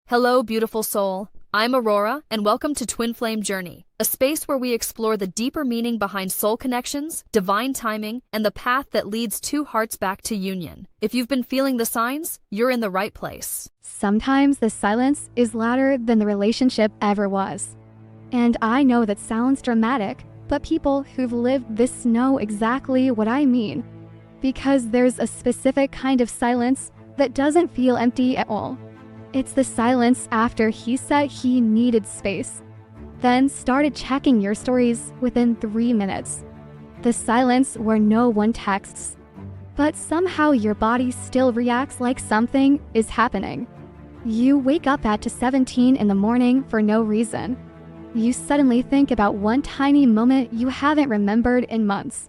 Hello, beautiful soul. I'm Aurora, and welcome to Twin Flame Journey, a space where we explore the deeper meaning behind soul connections, divine timing, and the path that leads two hearts back to union. If you've been feeling the signs, you're in the right place. Sometimes the silence is louder than the relationship ever was. And I know that sounds dramatic, but people who've lived this know exactly what I mean. Because there's a specific kind of silence that doesn't feel empty at all. It's the silence after he said he needed space, then started checking your stories within 3 minutes. The silence where no one texts, but somehow your body still reacts like something is happening. You wake up at 17 in the morning for no reason. You suddenly think about one tiny moment you haven't remembered in months.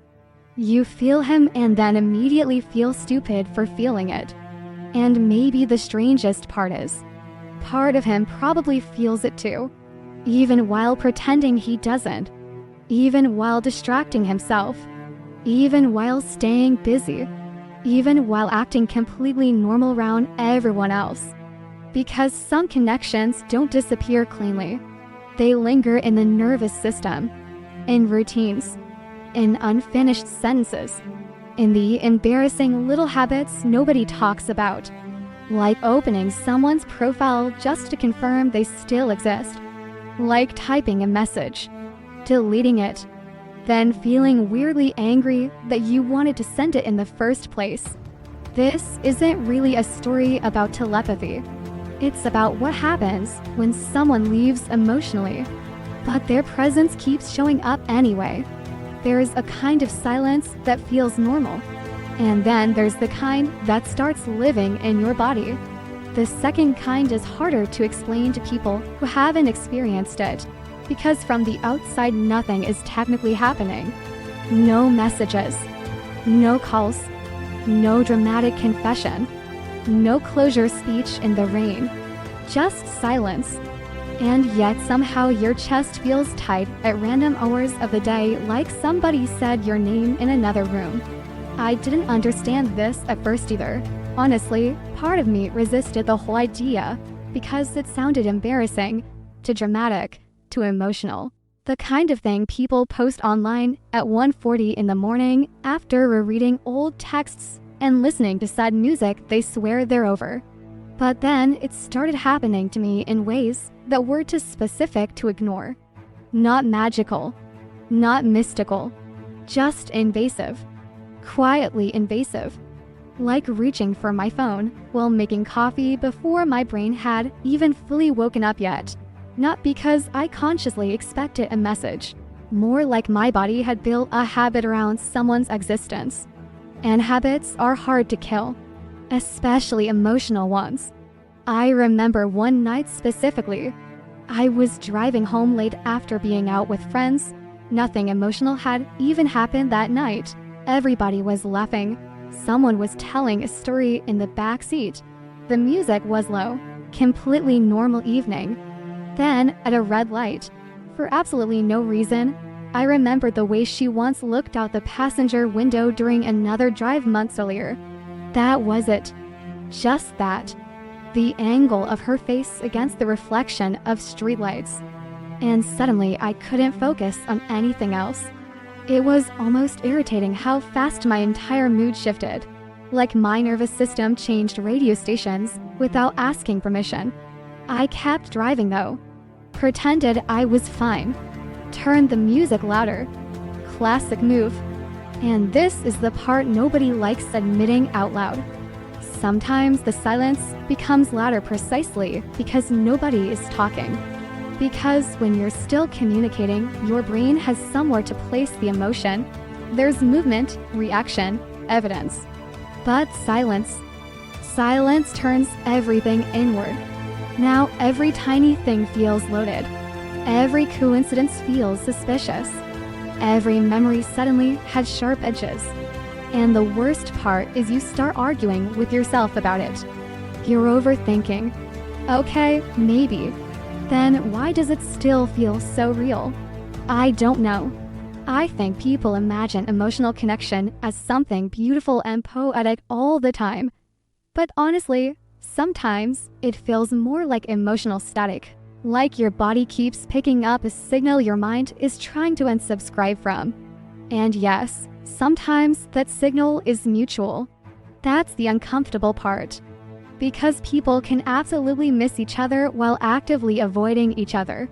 You feel him and then immediately feel stupid for feeling it. And maybe the strangest part is, part of him probably feels it too, even while pretending he doesn't, even while distracting himself, even while staying busy, even while acting completely normal around everyone else. Because some connections don't disappear cleanly. They linger in the nervous system, in routines, in unfinished sentences, in the embarrassing little habits nobody talks about, like opening someone's profile just to confirm they still exist, like typing a message, deleting it, then feeling weirdly angry that you wanted to send it in the first place. This isn't really a story about telepathy. It's about what happens when someone leaves emotionally, but their presence keeps showing up anyway. There's a kind of silence that feels normal, and then there's the kind that starts living in your body. The second kind is harder to explain to people who haven't experienced it, because from the outside nothing is technically happening. No messages, no calls, no dramatic confession, no closure speech in the rain, just silence. And yet somehow your chest feels tight at random hours of the day, like somebody said your name in another room. I didn't understand this at first either. Honestly, part of me resisted the whole idea because it sounded embarrassing, too dramatic, too emotional. The kind of thing people post online at 1:40 in the morning after rereading old texts and listening to sad music they swear they're over. But then it started happening to me in ways that were too specific to ignore. Not magical, not mystical, just invasive. Quietly invasive. Like reaching for my phone while making coffee before my brain had even fully woken up yet. Not because I consciously expected a message. More like my body had built a habit around someone's existence. And habits are hard to kill, especially emotional ones. I remember one night specifically. I was driving home late after being out with friends. Nothing emotional had even happened that night. Everybody was laughing. Someone was telling a story in the back seat. The music was low. Completely normal evening. Then, at a red light, for absolutely no reason, I remembered the way she once looked out the passenger window during another drive months earlier. That was it. Just that. The angle of her face against the reflection of streetlights. And suddenly I couldn't focus on anything else. It was almost irritating how fast my entire mood shifted. Like my nervous system changed radio stations without asking permission. I kept driving though. Pretended I was fine. Turned the music louder. Classic move. And this is the part nobody likes admitting out loud. Sometimes the silence becomes louder precisely because nobody is talking. Because when you're still communicating, your brain has somewhere to place the emotion. There's movement, reaction, evidence. But silence turns everything inward. Now every tiny thing feels loaded. Every coincidence feels suspicious. Every memory suddenly has sharp edges. And the worst part is you start arguing with yourself about it. You're overthinking. Okay, maybe. Then why does it still feel so real? I don't know. I think people imagine emotional connection as something beautiful and poetic all the time. But honestly, Sometimes it feels more like emotional static, like your body keeps picking up a signal your mind is trying to unsubscribe from. And yes, sometimes that signal is mutual. That's the uncomfortable part. Because people can absolutely miss each other while actively avoiding each other.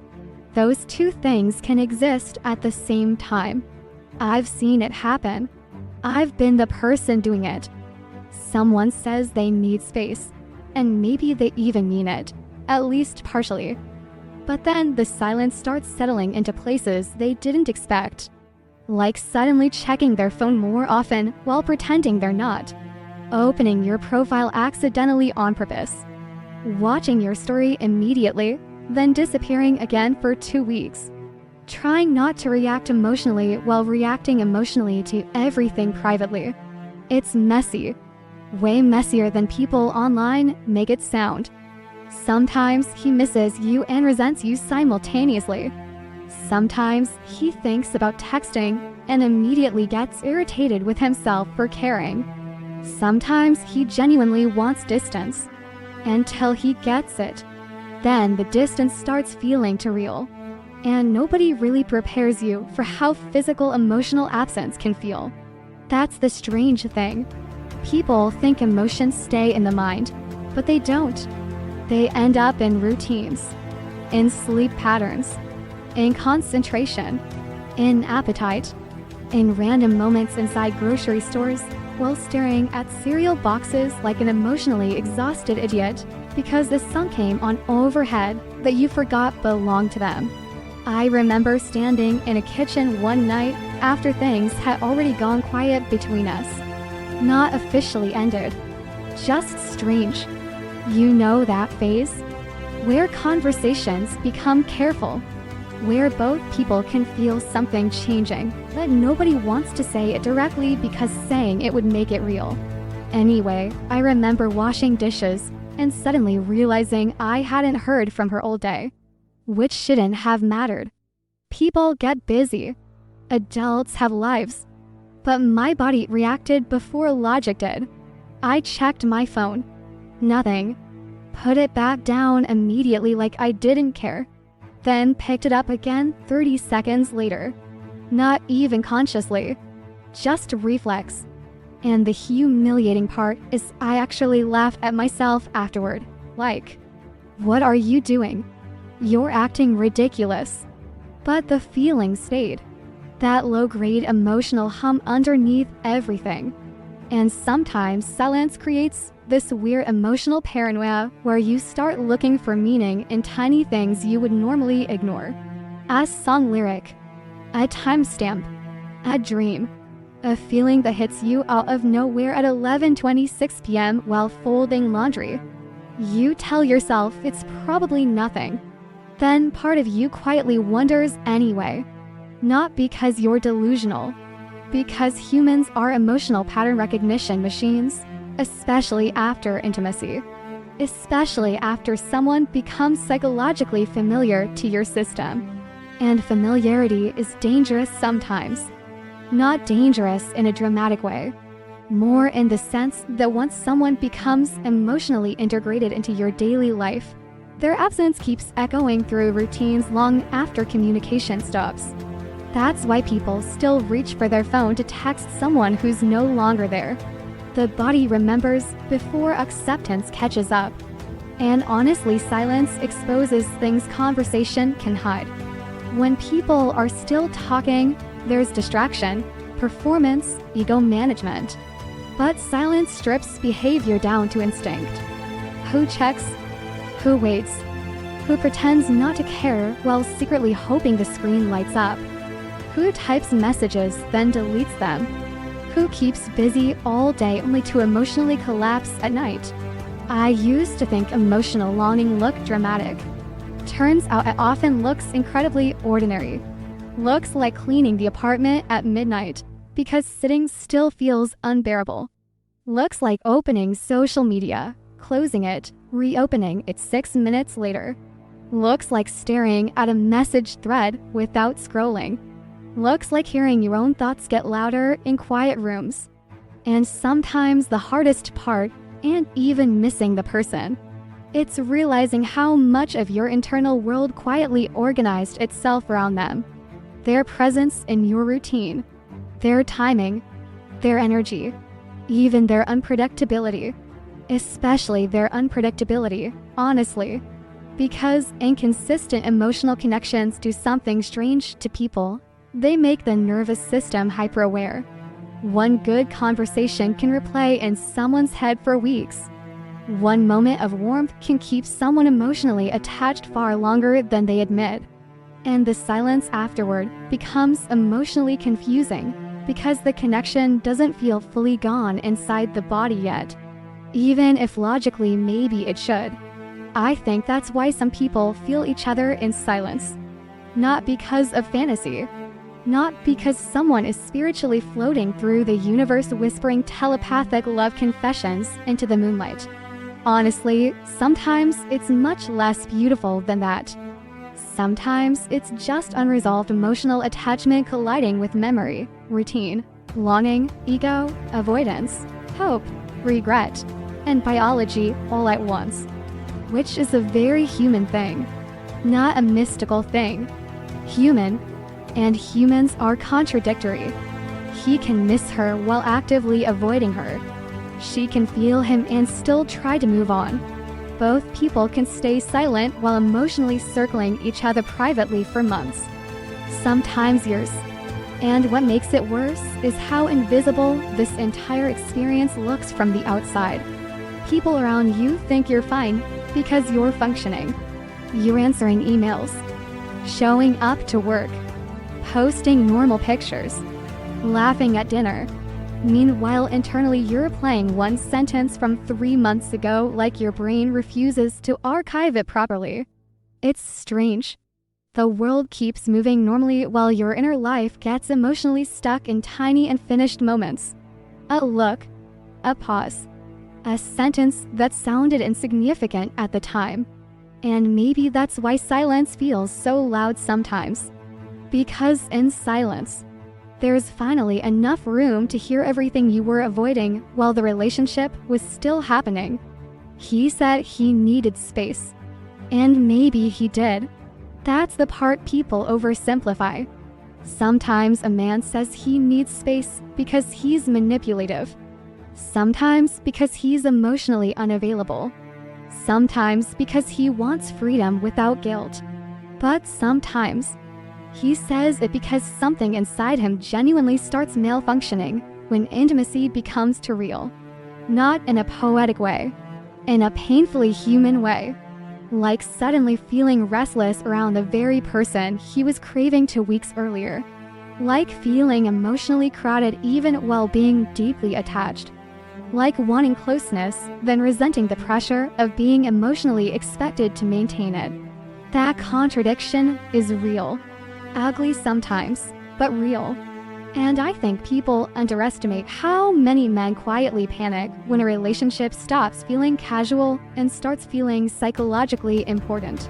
Those two things can exist at the same time. I've seen it happen. I've been the person doing it. Someone says they need space, and maybe they even mean it, at least partially. But then the silence starts settling into places they didn't expect. Like suddenly checking their phone more often while pretending they're not. Opening your profile accidentally on purpose. Watching your story immediately, then disappearing again for 2 weeks. Trying not to react emotionally while reacting emotionally to everything privately. It's messy. Way messier than people online make it sound. Sometimes he misses you and resents you simultaneously. Sometimes he thinks about texting and immediately gets irritated with himself for caring. Sometimes he genuinely wants distance. Until he gets it. Then the distance starts feeling too real. And nobody really prepares you for how physical emotional absence can feel. That's the strange thing. People think emotions stay in the mind, but they don't. They end up in routines, in sleep patterns, in concentration, in appetite, in random moments inside grocery stores while staring at cereal boxes like an emotionally exhausted idiot because the sun came on overhead that you forgot belonged to them. I remember standing in a kitchen one night after things had already gone quiet between us. Not officially ended, just strange. You know that phase? Where conversations become careful, where both people can feel something changing, but nobody wants to say it directly because saying it would make it real. Anyway, I remember washing dishes and suddenly realizing I hadn't heard from her all day. Which shouldn't have mattered. People get busy. Adults have lives. But my body reacted before logic did. I checked my phone. Nothing. Put it back down immediately like I didn't care. Then picked it up again 30 seconds later. Not even consciously. Just reflex. And the humiliating part is I actually laughed at myself afterward. Like, what are you doing? You're acting ridiculous. But the feeling stayed. That low-grade emotional hum underneath everything. And sometimes silence creates this weird emotional paranoia where you start looking for meaning in tiny things you would normally ignore. A song lyric, a timestamp, a dream, a feeling that hits you out of nowhere at 11:26 p.m. while folding laundry. You tell yourself it's probably nothing. Then part of you quietly wonders anyway. Not because you're delusional, because humans are emotional pattern recognition machines, especially after intimacy, especially after someone becomes psychologically familiar to your system. And familiarity is dangerous sometimes. Not dangerous in a dramatic way, more in the sense that once someone becomes emotionally integrated into your daily life, their absence keeps echoing through routines long after communication stops. That's why people still reach for their phone to text someone who's no longer there. The body remembers before acceptance catches up. And honestly, silence exposes things conversation can hide. When people are still talking, there's distraction, performance, ego management. But silence strips behavior down to instinct. Who checks? Who waits? Who pretends not to care while secretly hoping the screen lights up? Who types messages then deletes them? Who keeps busy all day only to emotionally collapse at night? I used to think emotional longing looked dramatic. Turns out it often looks incredibly ordinary. Looks like cleaning the apartment at midnight because sitting still feels unbearable. Looks like opening social media, closing it, reopening it 6 minutes later. Looks like staring at a message thread without scrolling. Looks like hearing your own thoughts get louder in quiet rooms. And sometimes the hardest part and even missing the person. It's realizing how much of your internal world quietly organized itself around them. Their presence in your routine, their timing, their energy, even their unpredictability. Especially their unpredictability, honestly. Because inconsistent emotional connections do something strange to people. They make the nervous system hyper-aware. One good conversation can replay in someone's head for weeks. One moment of warmth can keep someone emotionally attached far longer than they admit. And the silence afterward becomes emotionally confusing because the connection doesn't feel fully gone inside the body yet. Even if logically maybe it should. I think that's why some people feel each other in silence. Not because of fantasy. Not because someone is spiritually floating through the universe whispering telepathic love confessions into the moonlight. Honestly, sometimes it's much less beautiful than that. Sometimes it's just unresolved emotional attachment colliding with memory, routine, longing, ego, avoidance, hope, regret, and biology all at once. Which is a very human thing, not a mystical thing. Human, and humans are contradictory. He can miss her while actively avoiding her. She can feel him and still try to move on. Both people can stay silent while emotionally circling each other privately for months, sometimes years. And what makes it worse is how invisible this entire experience looks from the outside. People around you think you're fine because you're functioning. You're answering emails, showing up to work, posting normal pictures, laughing at dinner. Meanwhile, internally you're playing one sentence from 3 months ago like your brain refuses to archive it properly. It's strange. The world keeps moving normally while your inner life gets emotionally stuck in tiny unfinished moments. A look, a pause, a sentence that sounded insignificant at the time. And maybe that's why silence feels so loud sometimes. Because in silence, there's finally enough room to hear everything you were avoiding while the relationship was still happening. He said he needed space. And maybe he did. That's the part people oversimplify. Sometimes a man says he needs space because he's manipulative. Sometimes because he's emotionally unavailable. Sometimes because he wants freedom without guilt. But sometimes he says it because something inside him genuinely starts malfunctioning when intimacy becomes too real. Not in a poetic way, in a painfully human way. Like suddenly feeling restless around the very person he was craving 2 weeks earlier. Like feeling emotionally crowded even while being deeply attached. Like wanting closeness, then resenting the pressure of being emotionally expected to maintain it. That contradiction is real. Ugly sometimes, but real. And I think people underestimate how many men quietly panic when a relationship stops feeling casual and starts feeling psychologically important.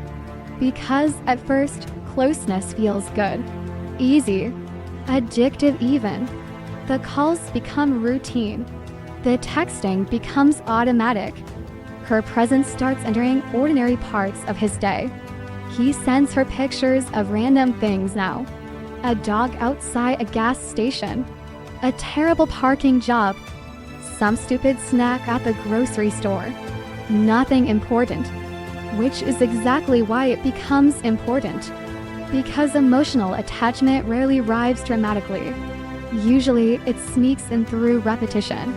Because at first, closeness feels good, easy, addictive even. The calls become routine. The texting becomes automatic. Her presence starts entering ordinary parts of his day. He sends her pictures of random things now. A dog outside a gas station, a terrible parking job, some stupid snack at the grocery store. Nothing important, which is exactly why it becomes important. Because emotional attachment rarely arrives dramatically. Usually it sneaks in through repetition,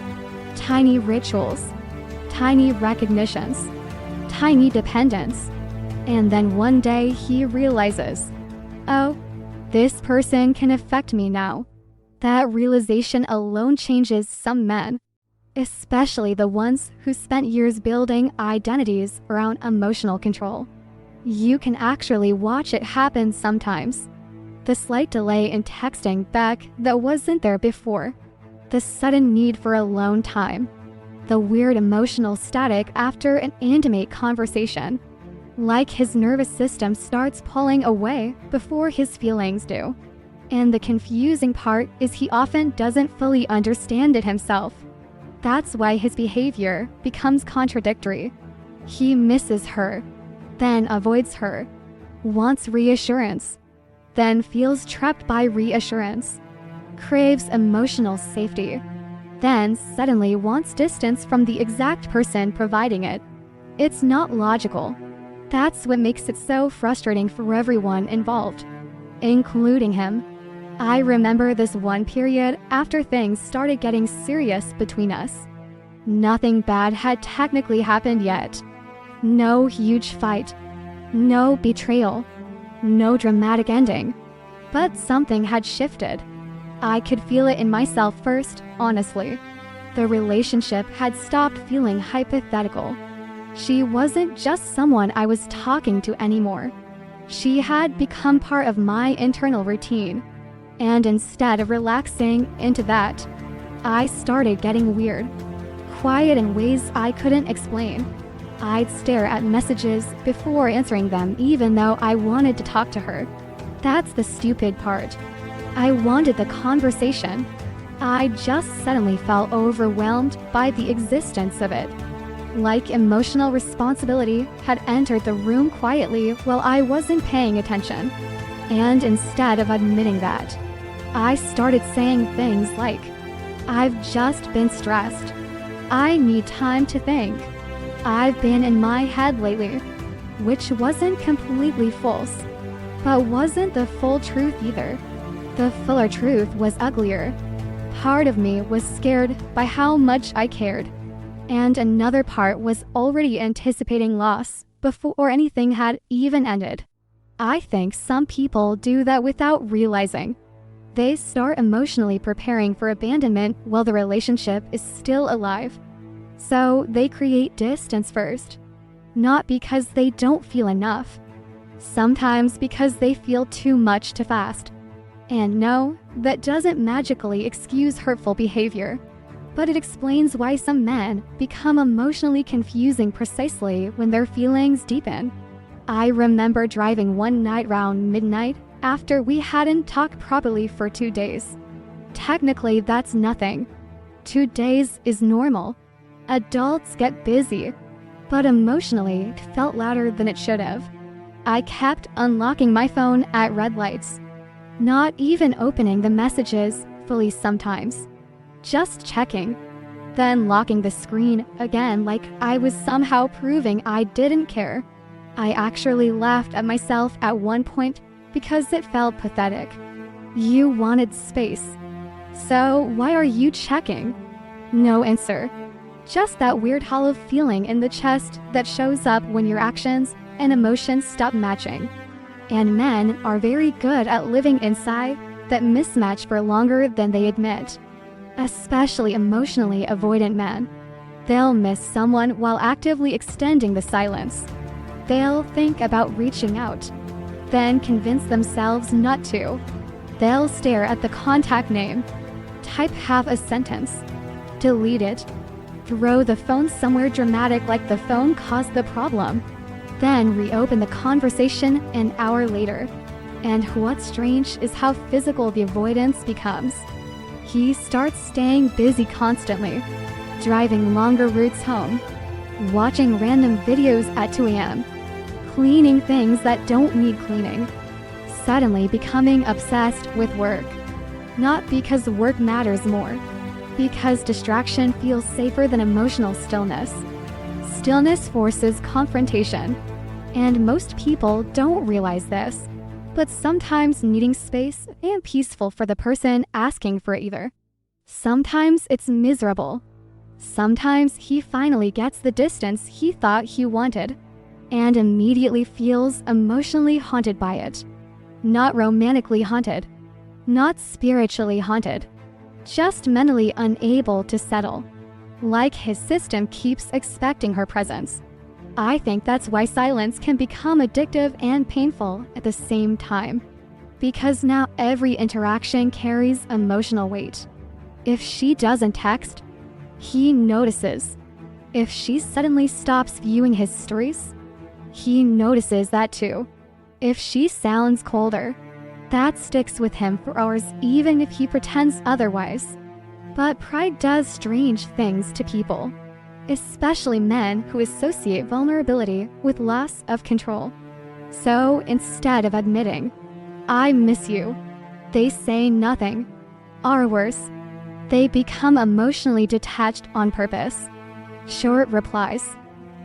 tiny rituals, tiny recognitions, tiny dependence. And then one day he realizes, oh, this person can affect me now. That realization alone changes some men, especially the ones who spent years building identities around emotional control. You can actually watch it happen sometimes. The slight delay in texting back that wasn't there before. The sudden need for alone time. The weird emotional static after an intimate conversation. Like his nervous system starts pulling away before his feelings do. And the confusing part is he often doesn't fully understand it himself. That's why his behavior becomes contradictory. He misses her, then avoids her, wants reassurance, then feels trapped by reassurance, craves emotional safety, then suddenly wants distance from the exact person providing it. It's not logical. That's what makes it so frustrating for everyone involved, including him. I remember this one period after things started getting serious between us. Nothing bad had technically happened yet. No huge fight, no betrayal, no dramatic ending. But something had shifted. I could feel it in myself first, honestly. The relationship had stopped feeling hypothetical. She wasn't just someone I was talking to anymore. She had become part of my internal routine. And instead of relaxing into that, I started getting weird, quiet in ways I couldn't explain. I'd stare at messages before answering them even though I wanted to talk to her. That's the stupid part. I wanted the conversation. I just suddenly felt overwhelmed by the existence of it. Like emotional responsibility had entered the room quietly while I wasn't paying attention. And instead of admitting that, I started saying things like, "I've just been stressed. I need time to think. I've been in my head lately," which wasn't completely false, but wasn't the full truth either. The fuller truth was uglier. Part of me was scared by how much I cared, and another part was already anticipating loss before anything had even ended. I think some people do that without realizing. They start emotionally preparing for abandonment while the relationship is still alive. So they create distance first, not because they don't feel enough, sometimes because they feel too much too fast. And no, that doesn't magically excuse hurtful behavior, but it explains why some men become emotionally confusing precisely when their feelings deepen. I remember driving one night around midnight after we hadn't talked properly for 2 days. Technically, that's nothing. 2 days is normal. Adults get busy, but emotionally it felt louder than it should have. I kept unlocking my phone at red lights, not even opening the messages fully sometimes, just checking, then locking the screen again like I was somehow proving I didn't care. I actually laughed at myself at one point because it felt pathetic. You wanted space. So why are you checking? No answer. Just that weird hollow feeling in the chest that shows up when your actions and emotions stop matching. And men are very good at living inside that mismatch for longer than they admit. Especially emotionally avoidant men. They'll miss someone while actively extending the silence. They'll think about reaching out, then convince themselves not to. They'll stare at the contact name, type half a sentence, delete it, throw the phone somewhere dramatic like the phone caused the problem, then reopen the conversation an hour later. And what's strange is how physical the avoidance becomes. He starts staying busy constantly, driving longer routes home, watching random videos at 2 a.m., cleaning things that don't need cleaning, suddenly becoming obsessed with work. Not because work matters more, because distraction feels safer than emotional stillness. Stillness forces confrontation, and most people don't realize this, but sometimes needing space and peaceful for the person asking for it either. Sometimes it's miserable. Sometimes he finally gets the distance he thought he wanted, and immediately feels emotionally haunted by it. Not romantically haunted, not spiritually haunted, just mentally unable to settle. Like his system keeps expecting her presence. I think that's why silence can become addictive and painful at the same time. Because now every interaction carries emotional weight. If she doesn't text, he notices. If she suddenly stops viewing his stories, he notices that too. If she sounds colder, that sticks with him for hours even if he pretends otherwise. But pride does strange things to people, especially men who associate vulnerability with loss of control. So instead of admitting, "I miss you," they say nothing. Or worse, they become emotionally detached on purpose. Short replies,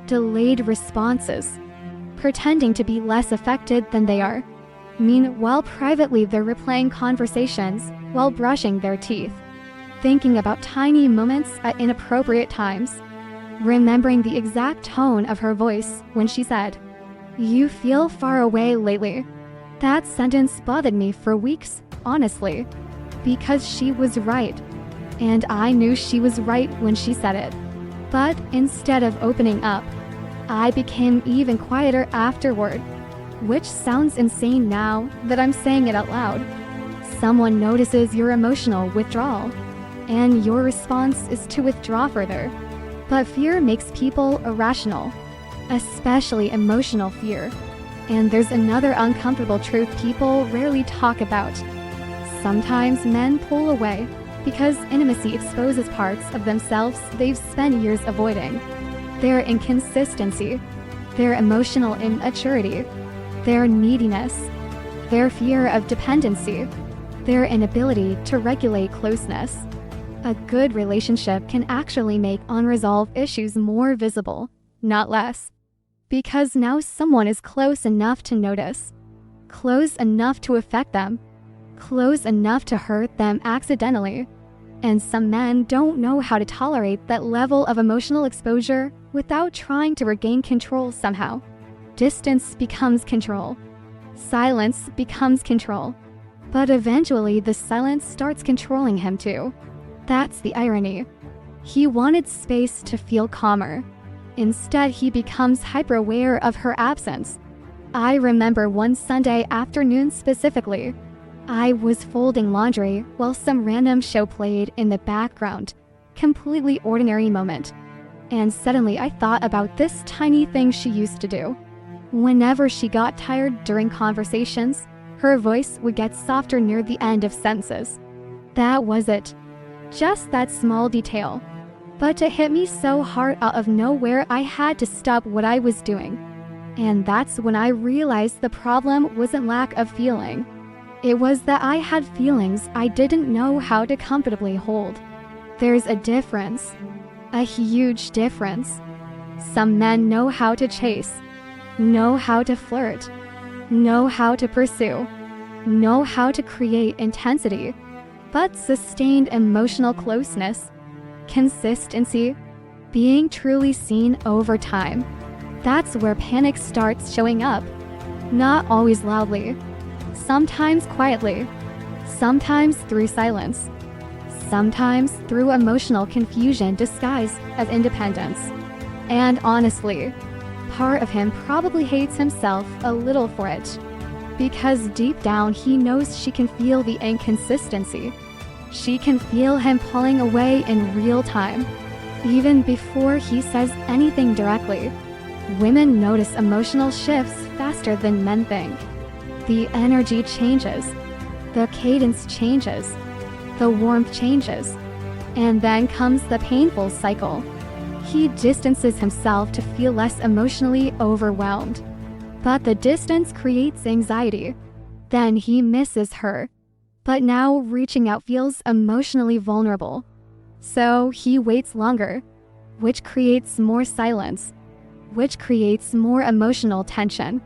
delayed responses, pretending to be less affected than they are. Meanwhile, privately they're replaying conversations while brushing their teeth, thinking about tiny moments at inappropriate times, remembering the exact tone of her voice when she said, "You feel far away lately." That sentence bothered me for weeks, honestly, because she was right, and I knew she was right when she said it. But instead of opening up, I became even quieter afterward, which sounds insane now that I'm saying it out loud. Someone notices your emotional withdrawal, and your response is to withdraw further. But fear makes people irrational, especially emotional fear. And there's another uncomfortable truth people rarely talk about. Sometimes men pull away because intimacy exposes parts of themselves they've spent years avoiding. Their inconsistency, their emotional immaturity, their neediness, their fear of dependency, their inability to regulate closeness. A good relationship can actually make unresolved issues more visible, not less. Because now someone is close enough to notice, close enough to affect them, close enough to hurt them accidentally. And some men don't know how to tolerate that level of emotional exposure without trying to regain control somehow. Distance becomes control. Silence becomes control. But eventually the silence starts controlling him too. That's the irony. He wanted space to feel calmer. Instead, he becomes hyper-aware of her absence. I remember one Sunday afternoon specifically. I was folding laundry while some random show played in the background. Completely ordinary moment. And suddenly I thought about this tiny thing she used to do. Whenever she got tired during conversations, her voice would get softer near the end of sentences. That was it. Just that small detail. But it hit me so hard out of nowhere I had to stop what I was doing. And that's when I realized the problem wasn't lack of feeling. It was that I had feelings I didn't know how to comfortably hold. There's a difference. A huge difference. Some men know how to chase, know how to flirt, know how to pursue, know how to create intensity, but sustained emotional closeness, consistency, being truly seen over time. That's where panic starts showing up. Not always loudly, sometimes quietly, sometimes through silence, sometimes through emotional confusion disguised as independence. And honestly, part of him probably hates himself a little for it. Because deep down he knows she can feel the inconsistency. She can feel him pulling away in real time, even before he says anything directly. Women notice emotional shifts faster than men think. The energy changes, the cadence changes, the warmth changes, and then comes the painful cycle. He distances himself to feel less emotionally overwhelmed. But the distance creates anxiety. Then he misses her. But now reaching out feels emotionally vulnerable. So he waits longer, which creates more silence, which creates more emotional tension.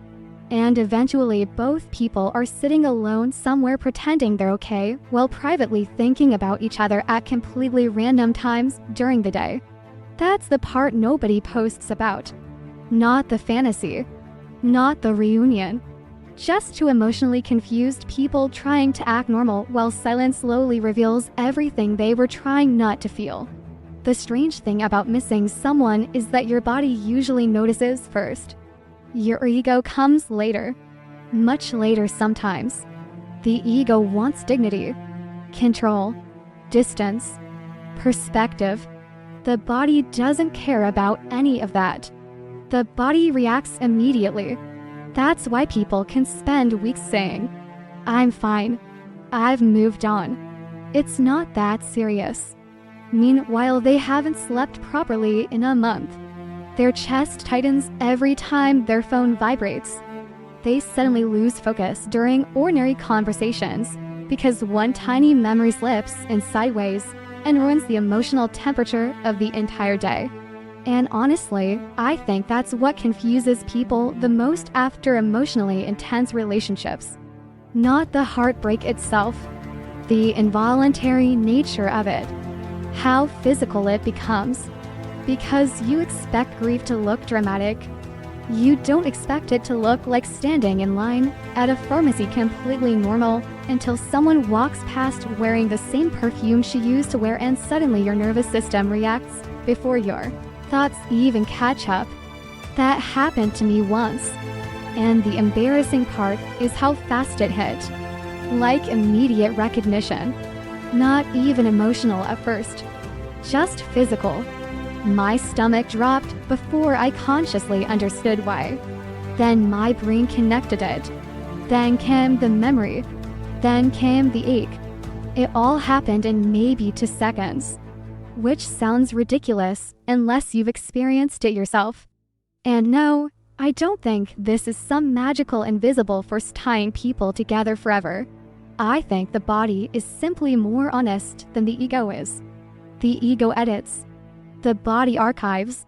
And eventually both people are sitting alone somewhere pretending they're okay while privately thinking about each other at completely random times during the day. That's the part nobody posts about. Not the fantasy. Not the reunion. Just two emotionally confused people trying to act normal while silence slowly reveals everything they were trying not to feel. The strange thing about missing someone is that your body usually notices first. Your ego comes later. Much later sometimes. The ego wants dignity, control, distance, perspective. The body doesn't care about any of that. The body reacts immediately. That's why people can spend weeks saying, "I'm fine. I've moved on. It's not that serious." Meanwhile, they haven't slept properly in a month. Their chest tightens every time their phone vibrates. They suddenly lose focus during ordinary conversations because one tiny memory slips in sideways and ruins the emotional temperature of the entire day. And honestly, I think that's what confuses people the most after emotionally intense relationships. Not the heartbreak itself, the involuntary nature of it, how physical it becomes. Because you expect grief to look dramatic, you don't expect it to look like standing in line at a pharmacy completely normal until someone walks past wearing the same perfume she used to wear and suddenly your nervous system reacts before your thoughts even catch up. That happened to me once. And the embarrassing part is how fast it hit. Like immediate recognition. Not even emotional at first. Just physical. My stomach dropped before I consciously understood why. Then my brain connected it. Then came the memory. Then came the ache. It all happened in maybe 2 seconds. Which sounds ridiculous unless you've experienced it yourself. And no, I don't think this is some magical invisible force tying people together forever. I think the body is simply more honest than the ego is. The ego edits. The body archives.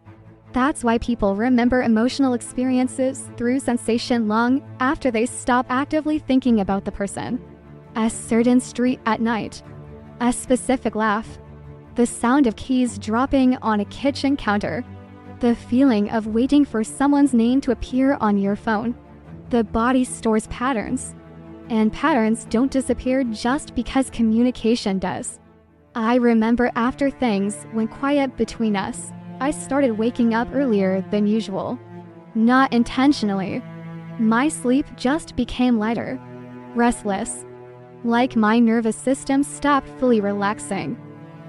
That's why people remember emotional experiences through sensation long after they stop actively thinking about the person. A certain street at night. A specific laugh. The sound of keys dropping on a kitchen counter. The feeling of waiting for someone's name to appear on your phone. The body stores patterns. And patterns don't disappear just because communication does. I remember after things went quiet between us, I started waking up earlier than usual. Not intentionally. My sleep just became lighter. Restless. Like my nervous system stopped fully relaxing.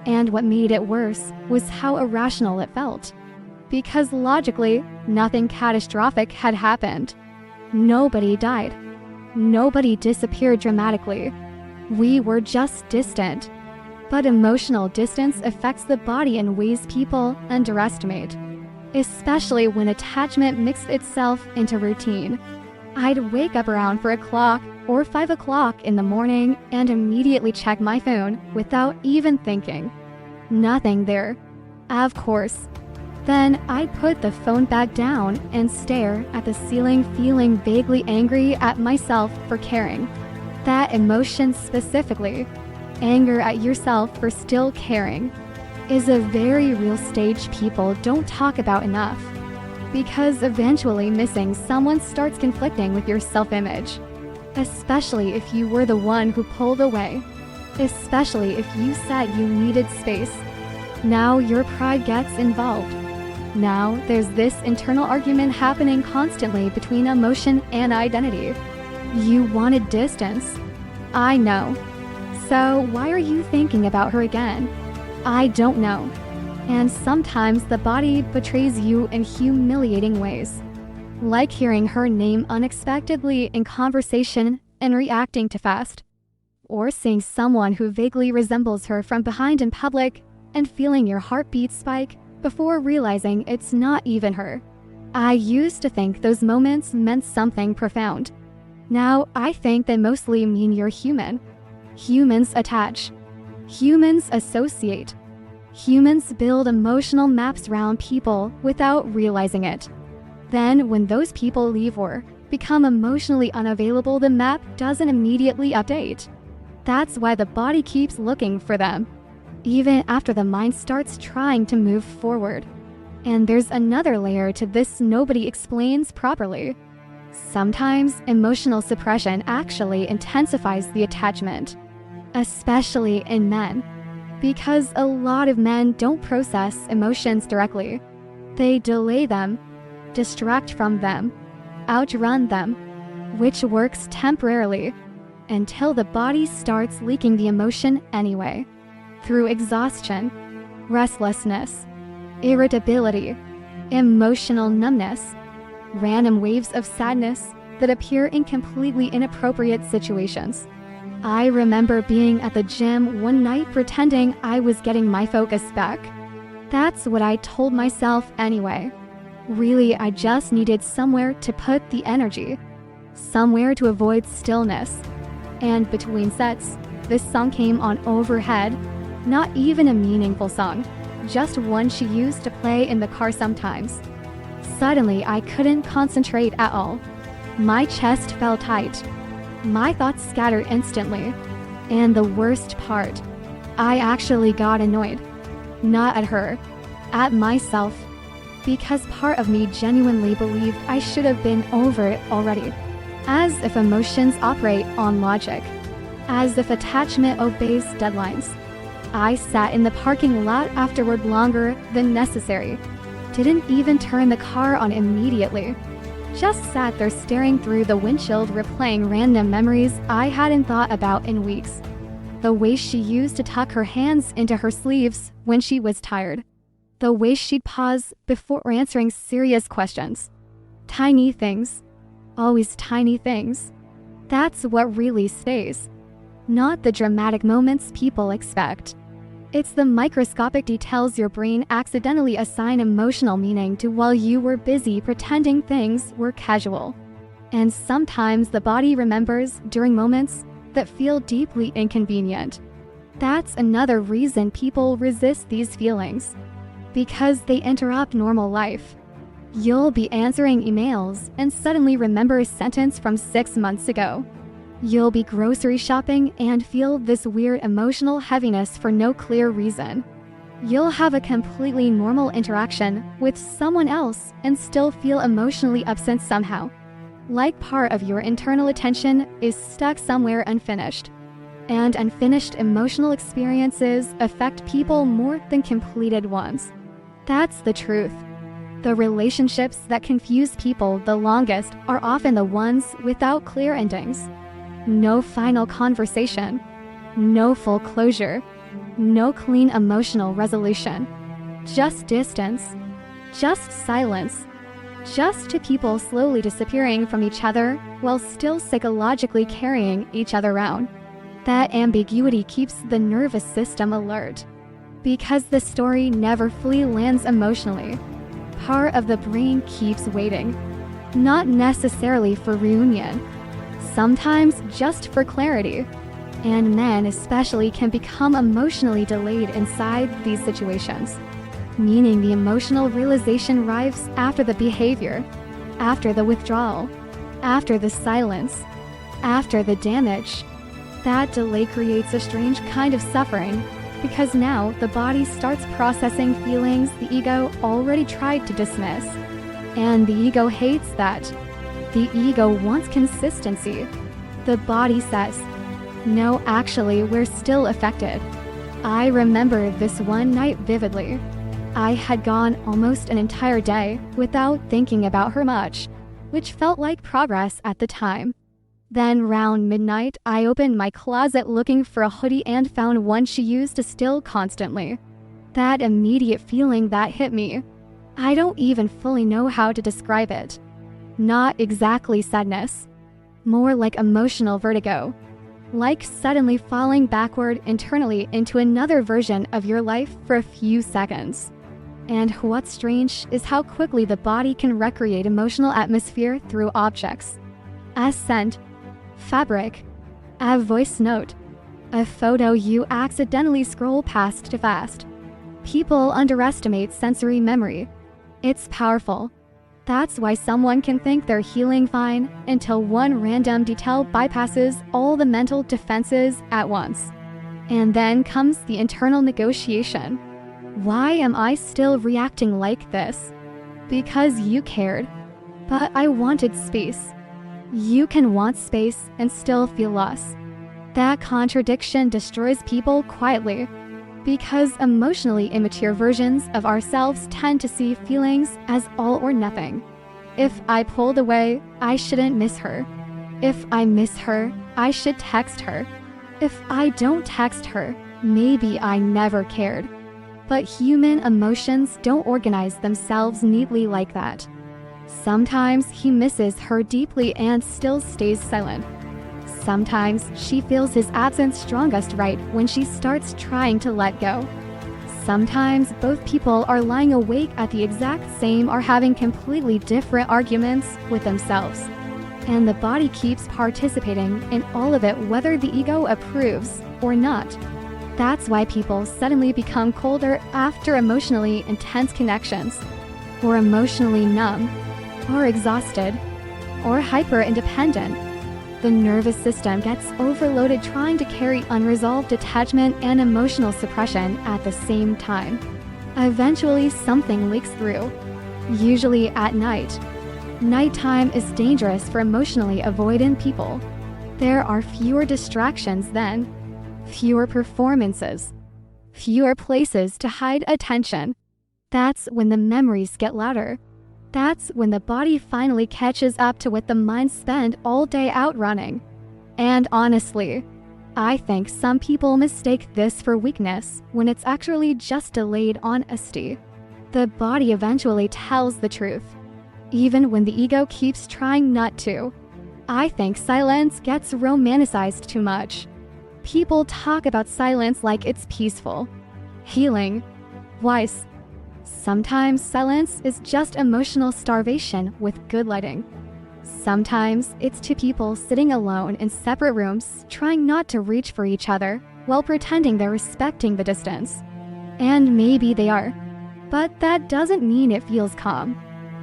And what made it worse was how irrational it felt. Because logically, nothing catastrophic had happened. Nobody died. Nobody disappeared dramatically. We were just distant. But emotional distance affects the body in ways people underestimate. Especially when attachment mixed itself into routine. I'd wake up around 4 o'clock or 5 o'clock in the morning and immediately check my phone without even thinking. Nothing there. Of course. Then I'd put the phone back down and stare at the ceiling, feeling vaguely angry at myself for caring. That emotion specifically, anger at yourself for still caring, is a very real stage people don't talk about enough. Because eventually missing someone starts conflicting with your self-image. Especially if you were the one who pulled away. Especially if you said you needed space. Now your pride gets involved. Now there's this internal argument happening constantly between emotion and identity. You wanted distance. I know. So why are you thinking about her again? I don't know. And sometimes the body betrays you in humiliating ways. Like hearing her name unexpectedly in conversation and reacting too fast. Or seeing someone who vaguely resembles her from behind in public and feeling your heartbeat spike before realizing it's not even her. I used to think those moments meant something profound. Now I think they mostly mean you're human. Humans attach. Humans associate. Humans build emotional maps around people without realizing it. Then when those people leave or become emotionally unavailable, the map doesn't immediately update. That's why the body keeps looking for them, even after the mind starts trying to move forward. And there's another layer to this nobody explains properly. Sometimes emotional suppression actually intensifies the attachment, especially in men, because a lot of men don't process emotions directly. They delay them, distract from them, outrun them, which works temporarily, until the body starts leaking the emotion anyway. Through exhaustion, restlessness, irritability, emotional numbness, random waves of sadness that appear in completely inappropriate situations. I remember being at the gym one night pretending I was getting my focus back. That's what I told myself anyway. Really, I just needed somewhere to put the energy, somewhere to avoid stillness. And between sets, this song came on overhead, not even a meaningful song, just one she used to play in the car sometimes. Suddenly, I couldn't concentrate at all. My chest felt tight. My thoughts scattered instantly. And the worst part, I actually got annoyed. Not at her, at myself. Because part of me genuinely believed I should have been over it already. As if emotions operate on logic. As if attachment obeys deadlines. I sat in the parking lot afterward longer than necessary. Didn't even turn the car on immediately. Just sat there staring through the windshield replaying random memories I hadn't thought about in weeks. The way she used to tuck her hands into her sleeves when she was tired. The way she'd pause before answering serious questions. Tiny things. Always tiny things. That's what really stays. Not the dramatic moments people expect. It's the microscopic details your brain accidentally assign emotional meaning to while you were busy pretending things were casual. And sometimes the body remembers during moments that feel deeply inconvenient. That's another reason people resist these feelings. Because they interrupt normal life. You'll be answering emails and suddenly remember a sentence from 6 months ago. You'll be grocery shopping and feel this weird emotional heaviness for no clear reason. You'll have a completely normal interaction with someone else and still feel emotionally absent somehow. Like part of your internal attention is stuck somewhere unfinished. And unfinished emotional experiences affect people more than completed ones. That's the truth. The relationships that confuse people the longest are often the ones without clear endings. No final conversation. No full closure. No clean emotional resolution. Just distance. Just silence. Just two people slowly disappearing from each other while still psychologically carrying each other around. That ambiguity keeps the nervous system alert. Because the story never fully lands emotionally. Part of the brain keeps waiting. Not necessarily for reunion. Sometimes just for clarity. And men especially can become emotionally delayed inside these situations. Meaning the emotional realization arrives after the behavior, after the withdrawal, after the silence, after the damage. That delay creates a strange kind of suffering, because now the body starts processing feelings the ego already tried to dismiss. And the ego hates that. The ego wants consistency. The body says, no, actually, we're still affected. I remember this one night vividly. I had gone almost an entire day without thinking about her much, which felt like progress at the time. Then round midnight, I opened my closet looking for a hoodie and found one she used to still constantly. That immediate feeling that hit me. I don't even fully know how to describe it. Not exactly sadness. More like emotional vertigo. Like suddenly falling backward internally into another version of your life for a few seconds. And what's strange is how quickly the body can recreate emotional atmosphere through objects. A scent, fabric, a voice note, a photo you accidentally scroll past too fast. People underestimate sensory memory. It's powerful. That's why someone can think they're healing fine until one random detail bypasses all the mental defenses at once. And then comes the internal negotiation. Why am I still reacting like this? Because you cared. But I wanted space. You can want space and still feel loss. That contradiction destroys people quietly. Because emotionally immature versions of ourselves tend to see feelings as all or nothing. If I pulled away, I shouldn't miss her. If I miss her, I should text her. If I don't text her, maybe I never cared. But human emotions don't organize themselves neatly like that. Sometimes he misses her deeply and still stays silent. Sometimes she feels his absence strongest right when she starts trying to let go. Sometimes both people are lying awake at the exact same or having completely different arguments with themselves. And the body keeps participating in all of it whether the ego approves or not. That's why people suddenly become colder after emotionally intense connections, or emotionally numb, or exhausted, or hyper-independent. The nervous system gets overloaded trying to carry unresolved attachment and emotional suppression at the same time. Eventually, something leaks through, usually at night. Nighttime is dangerous for emotionally avoidant people. There are fewer distractions then, fewer performances, fewer places to hide attention. That's when the memories get louder. That's when the body finally catches up to what the mind spent all day outrunning. And honestly, I think some people mistake this for weakness when it's actually just delayed honesty. The body eventually tells the truth, even when the ego keeps trying not to. I think silence gets romanticized too much. People talk about silence like it's peaceful, healing, wise. Sometimes silence is just emotional starvation with good lighting. Sometimes it's two people sitting alone in separate rooms trying not to reach for each other while pretending they're respecting the distance. And maybe they are, but that doesn't mean it feels calm.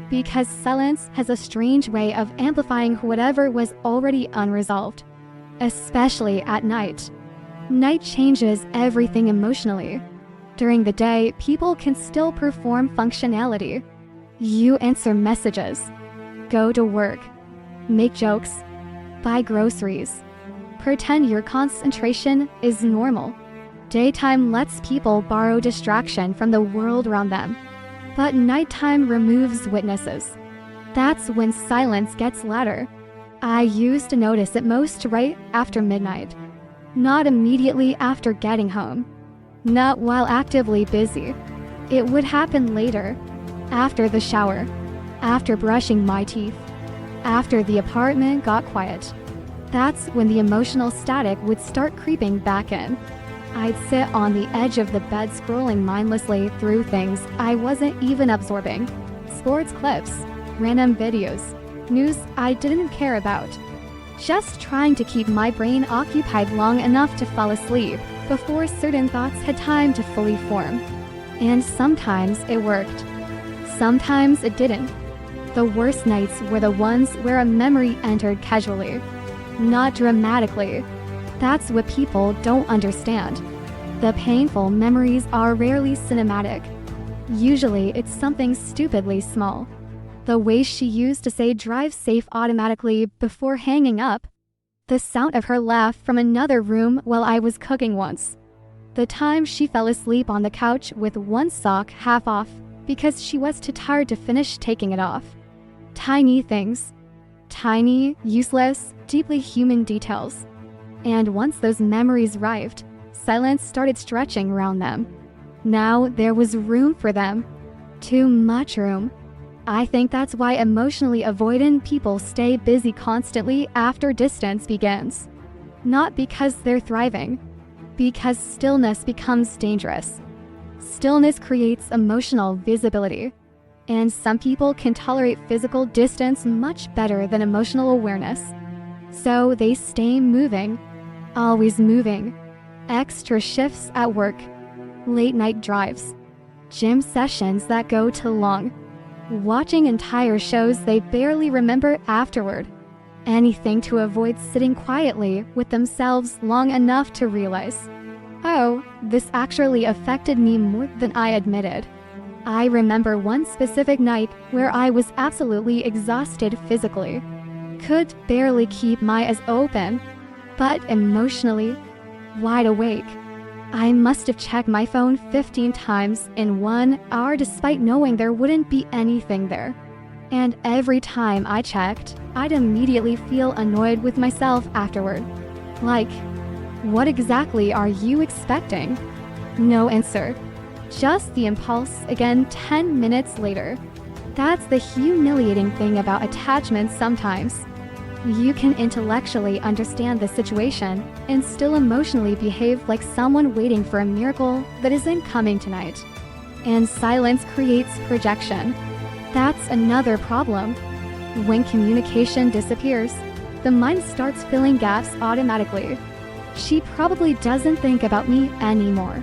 Because silence has a strange way of amplifying whatever was already unresolved, especially at night. Night changes everything emotionally. During the day, people can still perform functionality. You answer messages, go to work, make jokes, buy groceries, pretend your concentration is normal. Daytime lets people borrow distraction from the world around them. But nighttime removes witnesses. That's when silence gets louder. I used to notice it most right after midnight. Not immediately after getting home. Not while actively busy. It would happen later. After the shower. After brushing my teeth. After the apartment got quiet. That's when the emotional static would start creeping back in. I'd sit on the edge of the bed scrolling mindlessly through things I wasn't even absorbing. Sports clips, random videos, news I didn't care about. Just trying to keep my brain occupied long enough to fall asleep before certain thoughts had time to fully form. And sometimes it worked. Sometimes it didn't. The worst nights were the ones where a memory entered casually, not dramatically. That's what people don't understand. The painful memories are rarely cinematic. Usually it's something stupidly small. The way she used to say drive safe automatically before hanging up. The sound of her laugh from another room while I was cooking once. The time she fell asleep on the couch with one sock half off because she was too tired to finish taking it off. Tiny things. Tiny, useless, deeply human details. And once those memories arrived, silence started stretching around them. Now there was room for them. Too much room. I think that's why emotionally avoidant people stay busy constantly after distance begins. Not because they're thriving, because stillness becomes dangerous. Stillness creates emotional visibility. And some people can tolerate physical distance much better than emotional awareness. So they stay moving. Always moving. Extra shifts at work. Late night drives. Gym sessions that go too long. Watching entire shows they barely remember afterward. Anything to avoid sitting quietly with themselves long enough to realize, oh, this actually affected me more than I admitted. I remember one specific night where I was absolutely exhausted physically. Could barely keep my eyes open. But emotionally, wide awake. I must have checked my phone 15 times in 1 hour despite knowing there wouldn't be anything there. And every time I checked, I'd immediately feel annoyed with myself afterward. Like, what exactly are you expecting? No answer. Just the impulse again 10 minutes later. That's the humiliating thing about attachment sometimes. You can intellectually understand the situation and still emotionally behave like someone waiting for a miracle that isn't coming tonight. And silence creates projection. That's another problem. When communication disappears, the mind starts filling gaps automatically. She probably doesn't think about me anymore.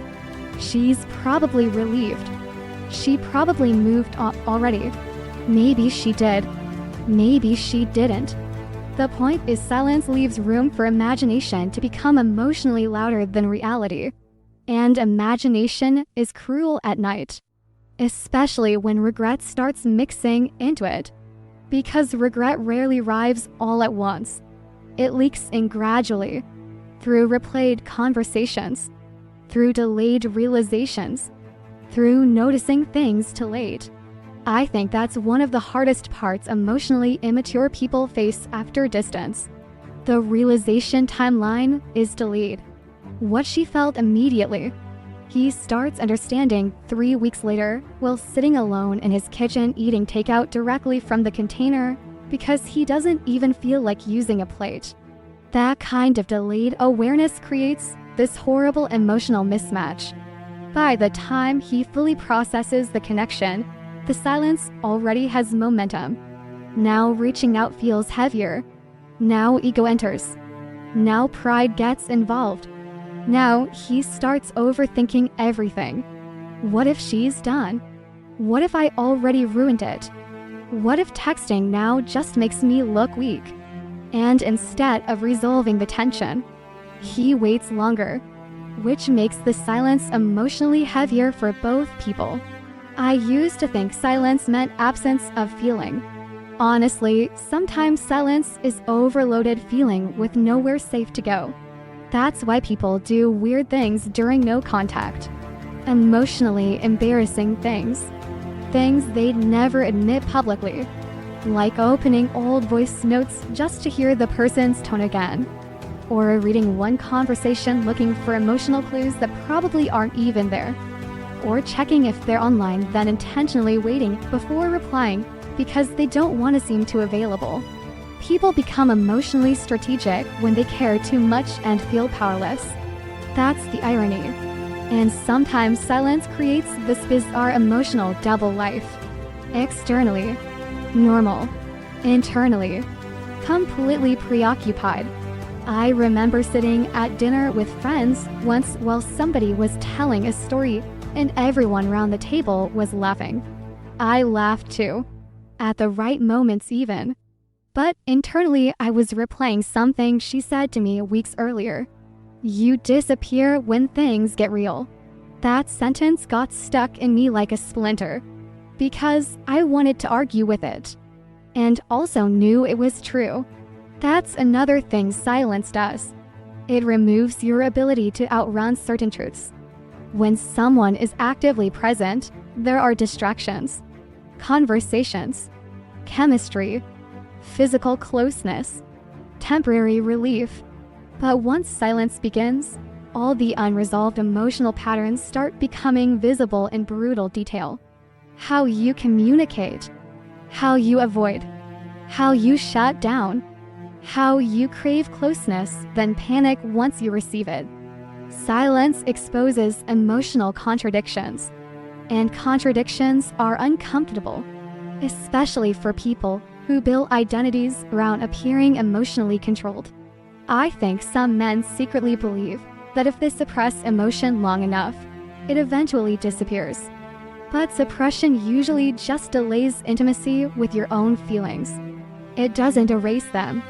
She's probably relieved. She probably moved on already. Maybe she did. Maybe she didn't. The point is, silence leaves room for imagination to become emotionally louder than reality. And imagination is cruel at night, especially when regret starts mixing into it. Because regret rarely arrives all at once. It leaks in gradually, through replayed conversations, through delayed realizations, through noticing things too late. I think that's one of the hardest parts emotionally immature people face after distance. The realization timeline is delayed. What she felt immediately. He starts understanding 3 weeks later while sitting alone in his kitchen eating takeout directly from the container because he doesn't even feel like using a plate. That kind of delayed awareness creates this horrible emotional mismatch. By the time he fully processes the connection, the silence already has momentum. Now reaching out feels heavier. Now ego enters. Now pride gets involved. Now he starts overthinking everything. What if she's done? What if I already ruined it? What if texting now just makes me look weak? And instead of resolving the tension, he waits longer, which makes the silence emotionally heavier for both people. I used to think silence meant absence of feeling. Honestly, sometimes silence is overloaded feeling with nowhere safe to go. That's why people do weird things during no contact. Emotionally embarrassing things. Things they'd never admit publicly. Like opening old voice notes just to hear the person's tone again. Or reading one conversation looking for emotional clues that probably aren't even there. Or checking if they're online, then intentionally waiting before replying because they don't want to seem too available. People become emotionally strategic when they care too much and feel powerless. That's the irony. And sometimes silence creates this bizarre emotional double life. Externally, normal. Internally, completely preoccupied. I remember sitting at dinner with friends once while somebody was telling a story and everyone around the table was laughing. I laughed too, at the right moments even. But internally, I was replaying something she said to me weeks earlier. You disappear when things get real. That sentence got stuck in me like a splinter, because I wanted to argue with it, and also knew it was true. That's another thing silence does. It removes your ability to outrun certain truths. When someone is actively present, there are distractions, conversations, chemistry, physical closeness, temporary relief. But once silence begins, all the unresolved emotional patterns start becoming visible in brutal detail. How you communicate, how you avoid, how you shut down, how you crave closeness, then panic once you receive it. Silence exposes emotional contradictions, and contradictions are uncomfortable, especially for people who build identities around appearing emotionally controlled. I think some men secretly believe that if they suppress emotion long enough, it eventually disappears. But suppression usually just delays intimacy with your own feelings. It doesn't erase them.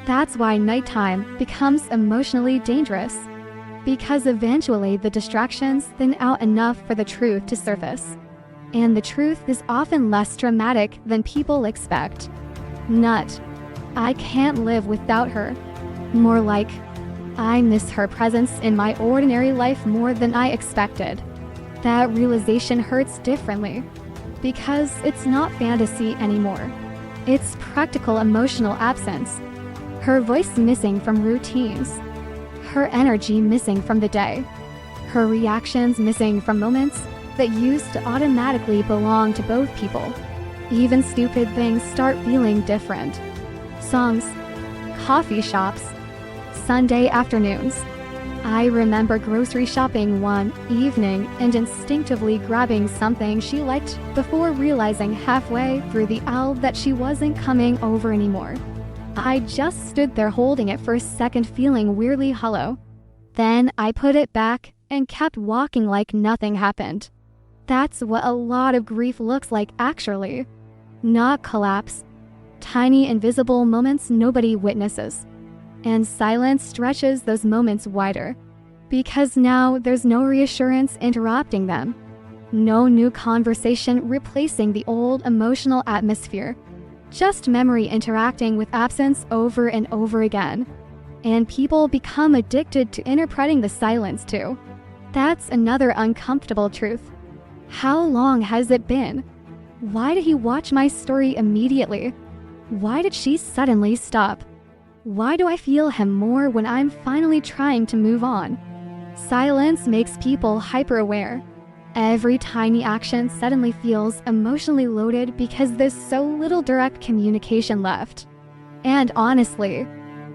That's why nighttime becomes emotionally dangerous. Because eventually the distractions thin out enough for the truth to surface. And the truth is often less dramatic than people expect. Not, I can't live without her. More like, I miss her presence in my ordinary life more than I expected. That realization hurts differently. Because it's not fantasy anymore. It's practical emotional absence. Her voice missing from routines. Her energy missing from the day. Her reactions missing from moments that used to automatically belong to both people. Even stupid things start feeling different. Songs, coffee shops. Sunday afternoons. I remember grocery shopping one evening and instinctively grabbing something she liked before realizing halfway through the aisle that she wasn't coming over anymore. I just stood there holding it for a second, feeling weirdly hollow. Then I put it back and kept walking like nothing happened. That's what a lot of grief looks like, actually. Not collapse. Tiny invisible moments nobody witnesses. And silence stretches those moments wider. Because now there's no reassurance interrupting them. No new conversation replacing the old emotional atmosphere. Just memory interacting with absence over and over again. And people become addicted to interpreting the silence too. That's another uncomfortable truth. How long has it been? Why did he watch my story immediately? Why did she suddenly stop? Why do I feel him more when I'm finally trying to move on? Silence makes people hyper-aware. Every tiny action suddenly feels emotionally loaded because there's so little direct communication left. And honestly,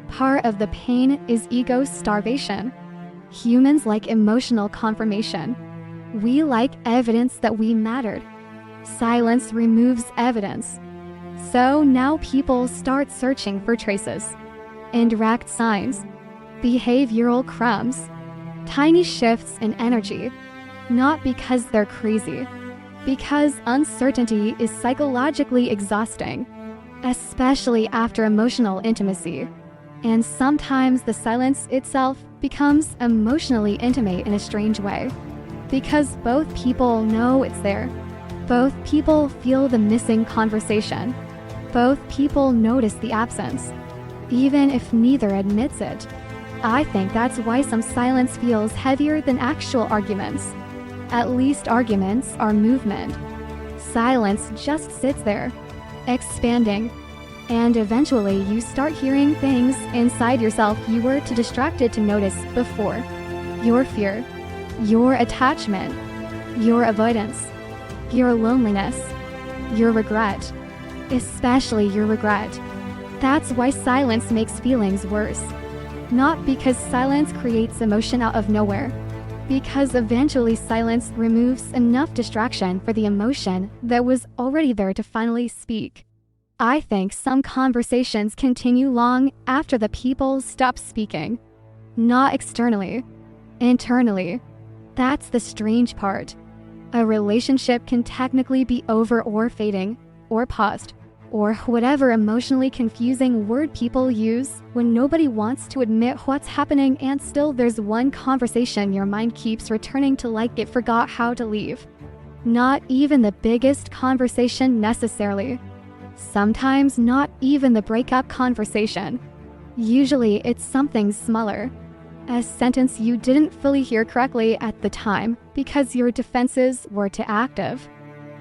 part of the pain is ego starvation. Humans like emotional confirmation. We like evidence that we mattered. Silence removes evidence. So now people start searching for traces. Indirect signs, behavioral crumbs, tiny shifts in energy, not because they're crazy, because uncertainty is psychologically exhausting, especially after emotional intimacy. And sometimes the silence itself becomes emotionally intimate in a strange way, because both people know it's there. Both people feel the missing conversation. Both people notice the absence. Even if neither admits it. I think that's why some silence feels heavier than actual arguments. At least arguments are movement. Silence just sits there, expanding. And eventually you start hearing things inside yourself you were too distracted to notice before. Your fear, your attachment, your avoidance, your loneliness, your regret, especially your regret. That's why silence makes feelings worse. Not because silence creates emotion out of nowhere. Because eventually silence removes enough distraction for the emotion that was already there to finally speak. I think some conversations continue long after the people stop speaking. Not externally. Internally. That's the strange part. A relationship can technically be over or fading, or paused, or whatever emotionally confusing word people use when nobody wants to admit what's happening, and still there's one conversation your mind keeps returning to like it forgot how to leave. Not even the biggest conversation necessarily. Sometimes not even the breakup conversation. Usually it's something smaller. A sentence you didn't fully hear correctly at the time because your defenses were too active.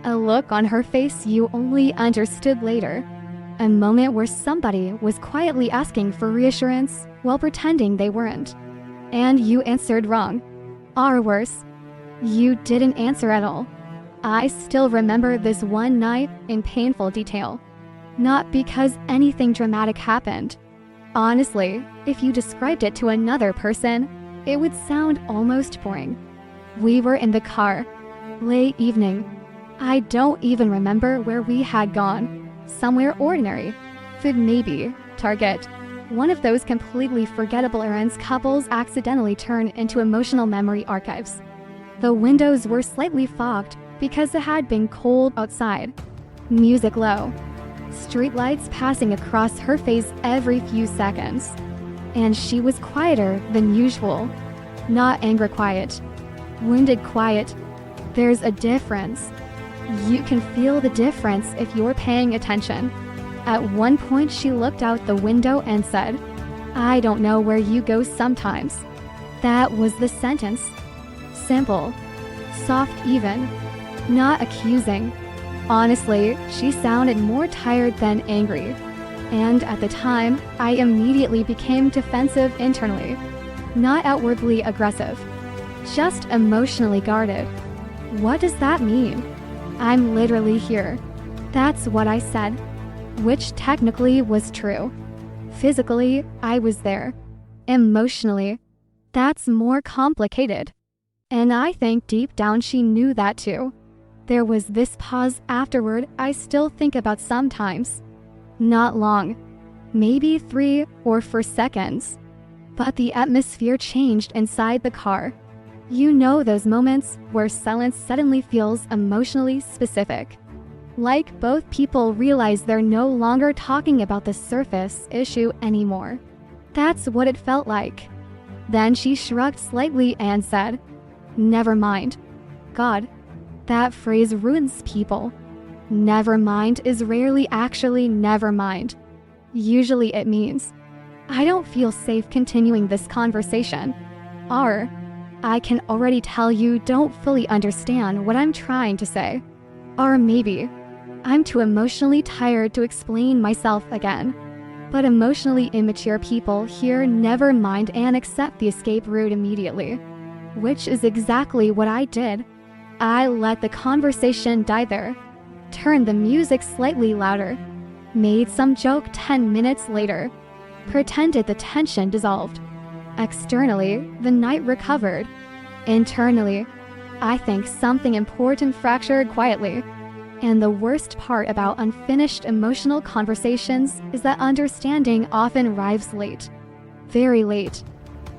A look on her face you only understood later. A moment where somebody was quietly asking for reassurance while pretending they weren't. And you answered wrong. Or worse, you didn't answer at all. I still remember this one night in painful detail. Not because anything dramatic happened. Honestly, if you described it to another person, it would sound almost boring. We were in the car. Late evening. I don't even remember where we had gone. Somewhere ordinary. Food maybe. Target. One of those completely forgettable errands couples accidentally turn into emotional memory archives. The windows were slightly fogged because it had been cold outside. Music low. Streetlights passing across her face every few seconds. And she was quieter than usual. Not angry quiet. Wounded quiet. There's a difference. You can feel the difference if you're paying attention. At one point she looked out the window and said, "I don't know where you go sometimes." That was the sentence. Simple. Soft even. Not accusing. Honestly, she sounded more tired than angry. And at the time, I immediately became defensive internally. Not outwardly aggressive. Just emotionally guarded. What does that mean? I'm literally here. That's what I said. Which technically was true. Physically, I was there. Emotionally, that's more complicated. And I think deep down she knew that too. There was this pause afterward I still think about sometimes. Not long, maybe 3 or 4 seconds. But the atmosphere changed inside the car. You know those moments where silence suddenly feels emotionally specific. Like both people realize they're no longer talking about the surface issue anymore. That's what it felt like. Then she shrugged slightly and said, "Never mind." God, that phrase ruins people. Never mind is rarely actually never mind. Usually it means, I don't feel safe continuing this conversation. Or, I can already tell you don't fully understand what I'm trying to say. Or maybe, I'm too emotionally tired to explain myself again. But emotionally immature people hear never mind and accept the escape route immediately. Which is exactly what I did. I let the conversation die there, turned the music slightly louder, made some joke 10 minutes later, pretended the tension dissolved. Externally, the night recovered. Internally, I think something important fractured quietly. And the worst part about unfinished emotional conversations is that understanding often arrives late. Very late.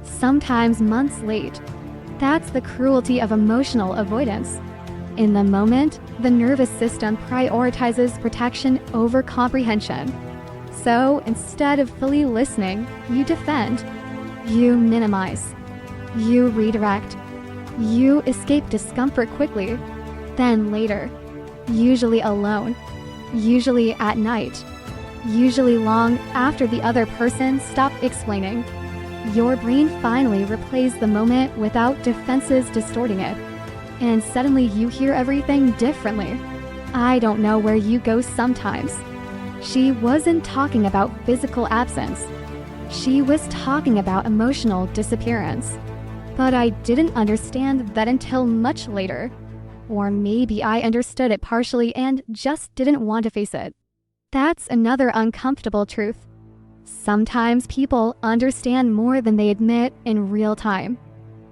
Sometimes months late. That's the cruelty of emotional avoidance. In the moment, the nervous system prioritizes protection over comprehension. So instead of fully listening, you defend. You minimize. You redirect. You escape discomfort quickly. Then later, usually alone, usually at night, usually long after the other person stopped explaining, your brain finally replays the moment without defenses distorting it. And suddenly you hear everything differently. I don't know where you go sometimes. She wasn't talking about physical absence. She was talking about emotional disappearance. But I didn't understand that until much later. Or maybe I understood it partially and just didn't want to face it. That's another uncomfortable truth. Sometimes people understand more than they admit in real time.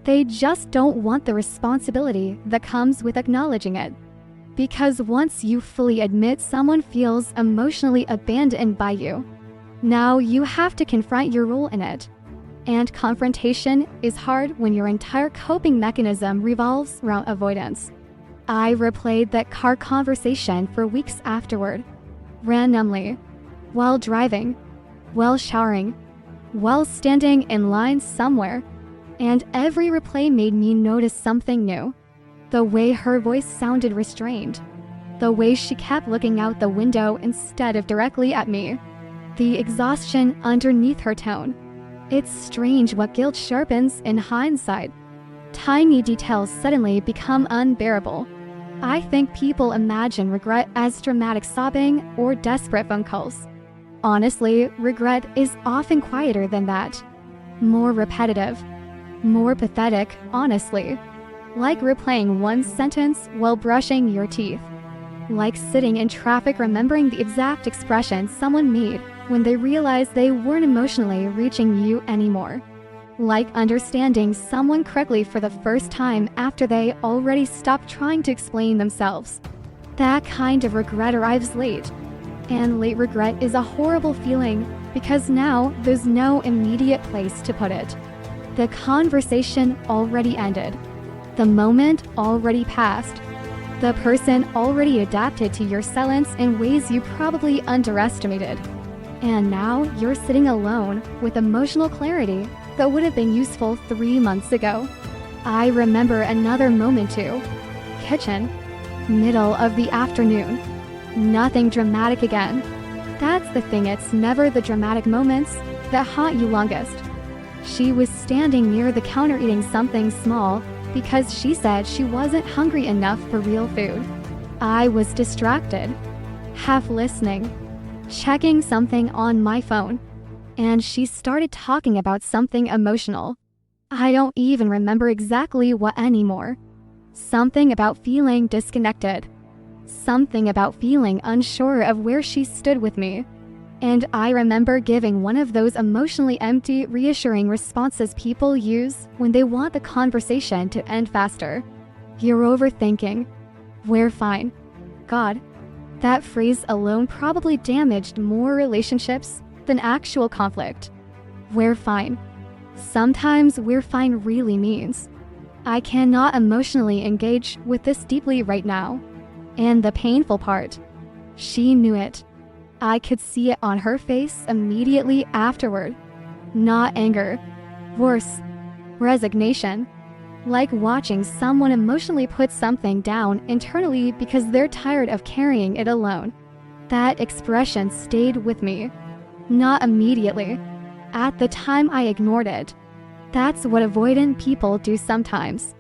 They just don't want the responsibility that comes with acknowledging it. Because once you fully admit someone feels emotionally abandoned by you, now you have to confront your role in it. And confrontation is hard when your entire coping mechanism revolves around avoidance. I replayed that car conversation for weeks afterward, randomly, while driving, while showering, while standing in line somewhere, and every replay made me notice something new. The way her voice sounded restrained, the way she kept looking out the window instead of directly at me, the exhaustion underneath her tone. It's strange what guilt sharpens in hindsight. Tiny details suddenly become unbearable. I think people imagine regret as dramatic sobbing or desperate phone calls. Honestly, regret is often quieter than that. More repetitive. More pathetic, honestly. Like replaying one sentence while brushing your teeth. Like sitting in traffic remembering the exact expression someone made when they realized they weren't emotionally reaching you anymore. Like understanding someone correctly for the first time after they already stopped trying to explain themselves. That kind of regret arrives late. And late regret is a horrible feeling because now there's no immediate place to put it. The conversation already ended. The moment already passed. The person already adapted to your silence in ways you probably underestimated. And now you're sitting alone with emotional clarity that would have been useful 3 months ago. I remember another moment too. Kitchen. Middle of the afternoon. Nothing dramatic again. That's the thing, it's never the dramatic moments that haunt you longest. She was standing near the counter eating something small because she said she wasn't hungry enough for real food. I was distracted, half listening, checking something on my phone, and she started talking about something emotional. I don't even remember exactly what anymore. Something about feeling disconnected. Something about feeling unsure of where she stood with me. And I remember giving one of those emotionally empty, reassuring responses people use when they want the conversation to end faster. "You're overthinking. We're fine." God, that phrase alone probably damaged more relationships than actual conflict. We're fine. Sometimes we're fine really means, I cannot emotionally engage with this deeply right now. And the painful part, she knew it. I could see it on her face immediately afterward. Not anger. Worse, resignation. Like watching someone emotionally put something down internally because they're tired of carrying it alone. That expression stayed with me. Not immediately. At the time, I ignored it. That's what avoidant people do sometimes.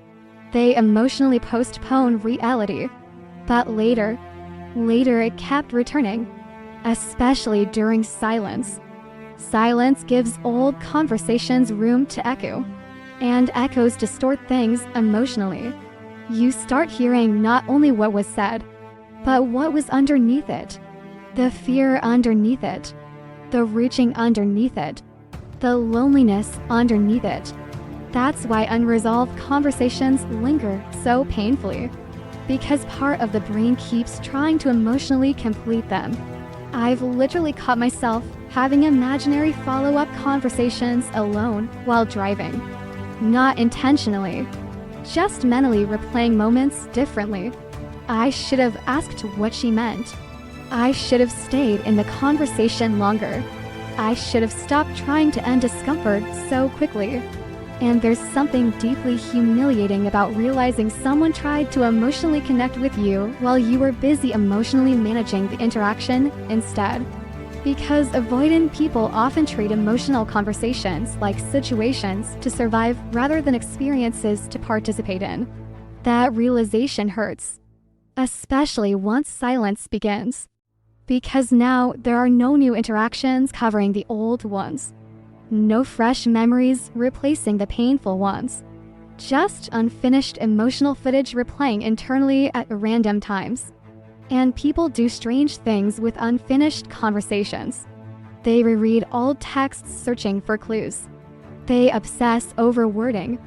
They emotionally postpone reality. But later it kept returning. Especially during silence. Silence gives old conversations room to echo. And echoes distort things emotionally. You start hearing not only what was said, but what was underneath it. The fear underneath it. The reaching underneath it. The loneliness underneath it. That's why unresolved conversations linger so painfully. Because part of the brain keeps trying to emotionally complete them. I've literally caught myself having imaginary follow-up conversations alone while driving. Not intentionally, just mentally replaying moments differently. I should have asked what she meant. I should have stayed in the conversation longer. I should have stopped trying to end discomfort so quickly. And there's something deeply humiliating about realizing someone tried to emotionally connect with you while you were busy emotionally managing the interaction instead. Because avoidant people often treat emotional conversations like situations to survive rather than experiences to participate in. That realization hurts, especially once silence begins. Because now there are no new interactions covering the old ones. No fresh memories replacing the painful ones. Just unfinished emotional footage replaying internally at random times. And people do strange things with unfinished conversations. They reread old texts searching for clues. They obsess over wording.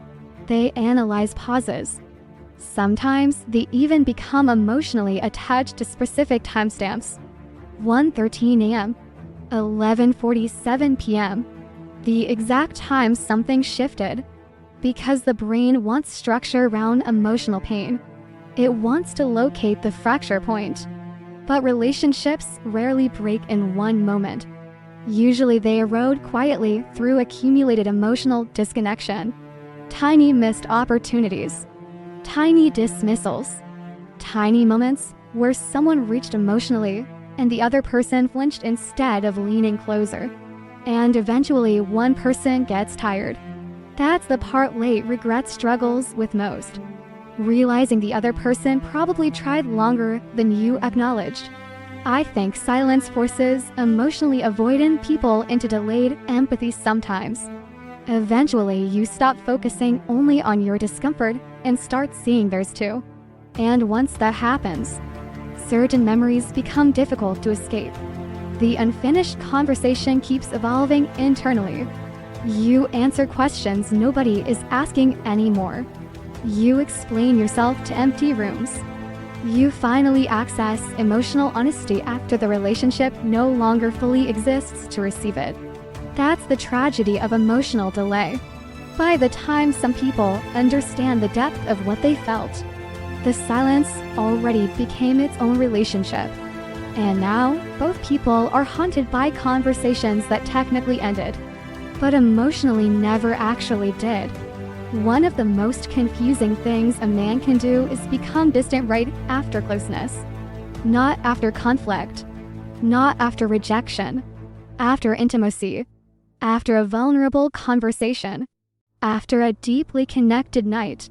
They analyze pauses. Sometimes they even become emotionally attached to specific timestamps. 1:13 a.m., 11:47 p.m., the exact time something shifted. Because the brain wants structure around emotional pain. It wants to locate the fracture point. But relationships rarely break in one moment. Usually they erode quietly through accumulated emotional disconnection. Tiny missed opportunities. Tiny dismissals. Tiny moments where someone reached emotionally and the other person flinched instead of leaning closer. And eventually one person gets tired. That's the part late regret struggles with most. Realizing the other person probably tried longer than you acknowledged. I think silence forces emotionally avoidant people into delayed empathy sometimes. Eventually, you stop focusing only on your discomfort and start seeing theirs too. And once that happens, certain memories become difficult to escape. The unfinished conversation keeps evolving internally. You answer questions nobody is asking anymore. You explain yourself to empty rooms. You finally access emotional honesty after the relationship no longer fully exists to receive it. That's the tragedy of emotional delay. By the time some people understand the depth of what they felt, the silence already became its own relationship. And now, both people are haunted by conversations that technically ended, but emotionally never actually did. One of the most confusing things a man can do is become distant right after closeness. Not after conflict. Not after rejection. After intimacy. After a vulnerable conversation. After a deeply connected night.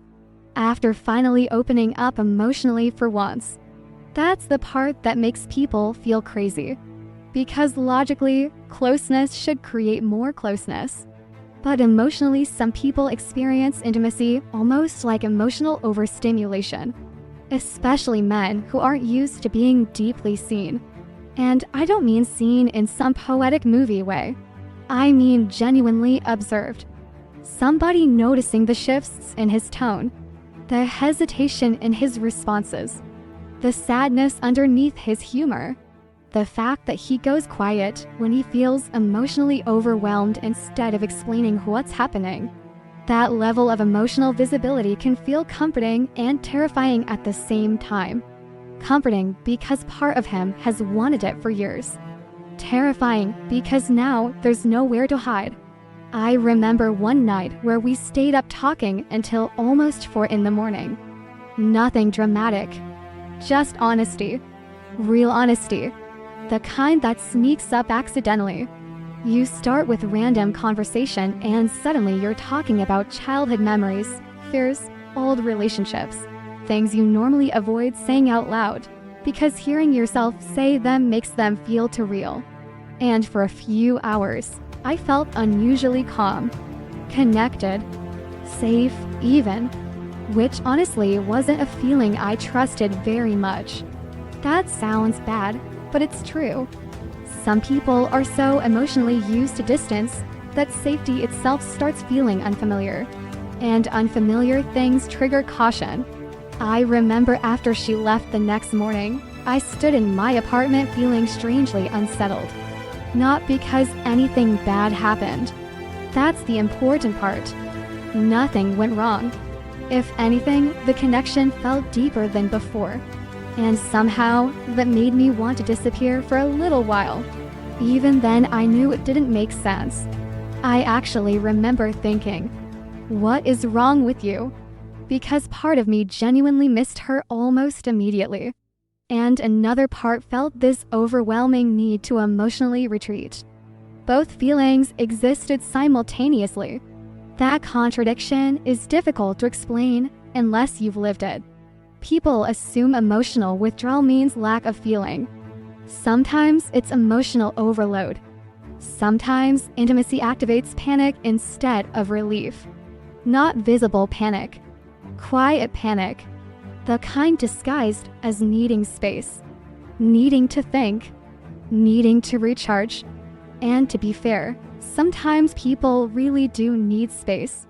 After finally opening up emotionally for once. That's the part that makes people feel crazy. Because logically, closeness should create more closeness. But emotionally, some people experience intimacy almost like emotional overstimulation. Especially men who aren't used to being deeply seen. And I don't mean seen in some poetic movie way. I mean genuinely observed. Somebody noticing the shifts in his tone, the hesitation in his responses, the sadness underneath his humor, the fact that he goes quiet when he feels emotionally overwhelmed instead of explaining what's happening. That level of emotional visibility can feel comforting and terrifying at the same time. Comforting because part of him has wanted it for years. Terrifying because now there's nowhere to hide. I remember one night where we stayed up talking until almost 4 in the morning. Nothing dramatic, just honesty. Real honesty. The kind that sneaks up accidentally. You start with random conversation and suddenly you're talking about childhood memories, fears, old relationships, things you normally avoid saying out loud, because hearing yourself say them makes them feel too real. And for a few hours, I felt unusually calm, connected, safe even, which honestly wasn't a feeling I trusted very much. That sounds bad, but it's true. Some people are so emotionally used to distance that safety itself starts feeling unfamiliar, and unfamiliar things trigger caution. I remember after she left the next morning, I stood in my apartment feeling strangely unsettled. Not because anything bad happened. That's the important part. Nothing went wrong. If anything, the connection felt deeper than before. And somehow, that made me want to disappear for a little while. Even then, I knew it didn't make sense. I actually remember thinking, what is wrong with you? Because part of me genuinely missed her almost immediately. And another part felt this overwhelming need to emotionally retreat. Both feelings existed simultaneously. That contradiction is difficult to explain unless you've lived it. People assume emotional withdrawal means lack of feeling. Sometimes it's emotional overload. Sometimes intimacy activates panic instead of relief. Not visible panic. Quiet panic. The kind disguised as needing space, needing to think, needing to recharge. And to be fair, sometimes people really do need space.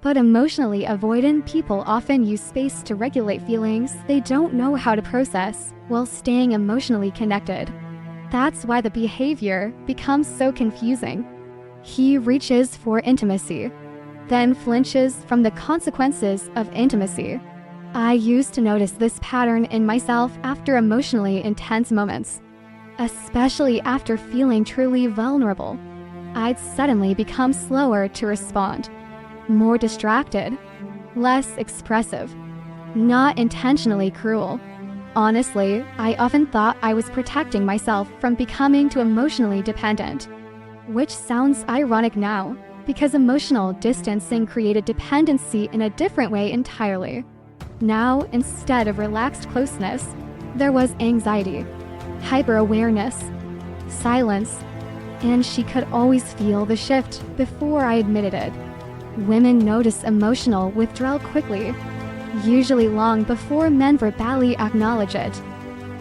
But emotionally avoidant people often use space to regulate feelings they don't know how to process while staying emotionally connected. That's why the behavior becomes so confusing. He reaches for intimacy, then flinches from the consequences of intimacy. I used to notice this pattern in myself after emotionally intense moments. Especially after feeling truly vulnerable, I'd suddenly become slower to respond, more distracted, less expressive, not intentionally cruel. Honestly, I often thought I was protecting myself from becoming too emotionally dependent, which sounds ironic now, because emotional distancing created dependency in a different way entirely. Now, instead of relaxed closeness, there was anxiety, hyper-awareness, silence, and she could always feel the shift before I admitted it. Women notice emotional withdrawal quickly, usually long before men verbally acknowledge it.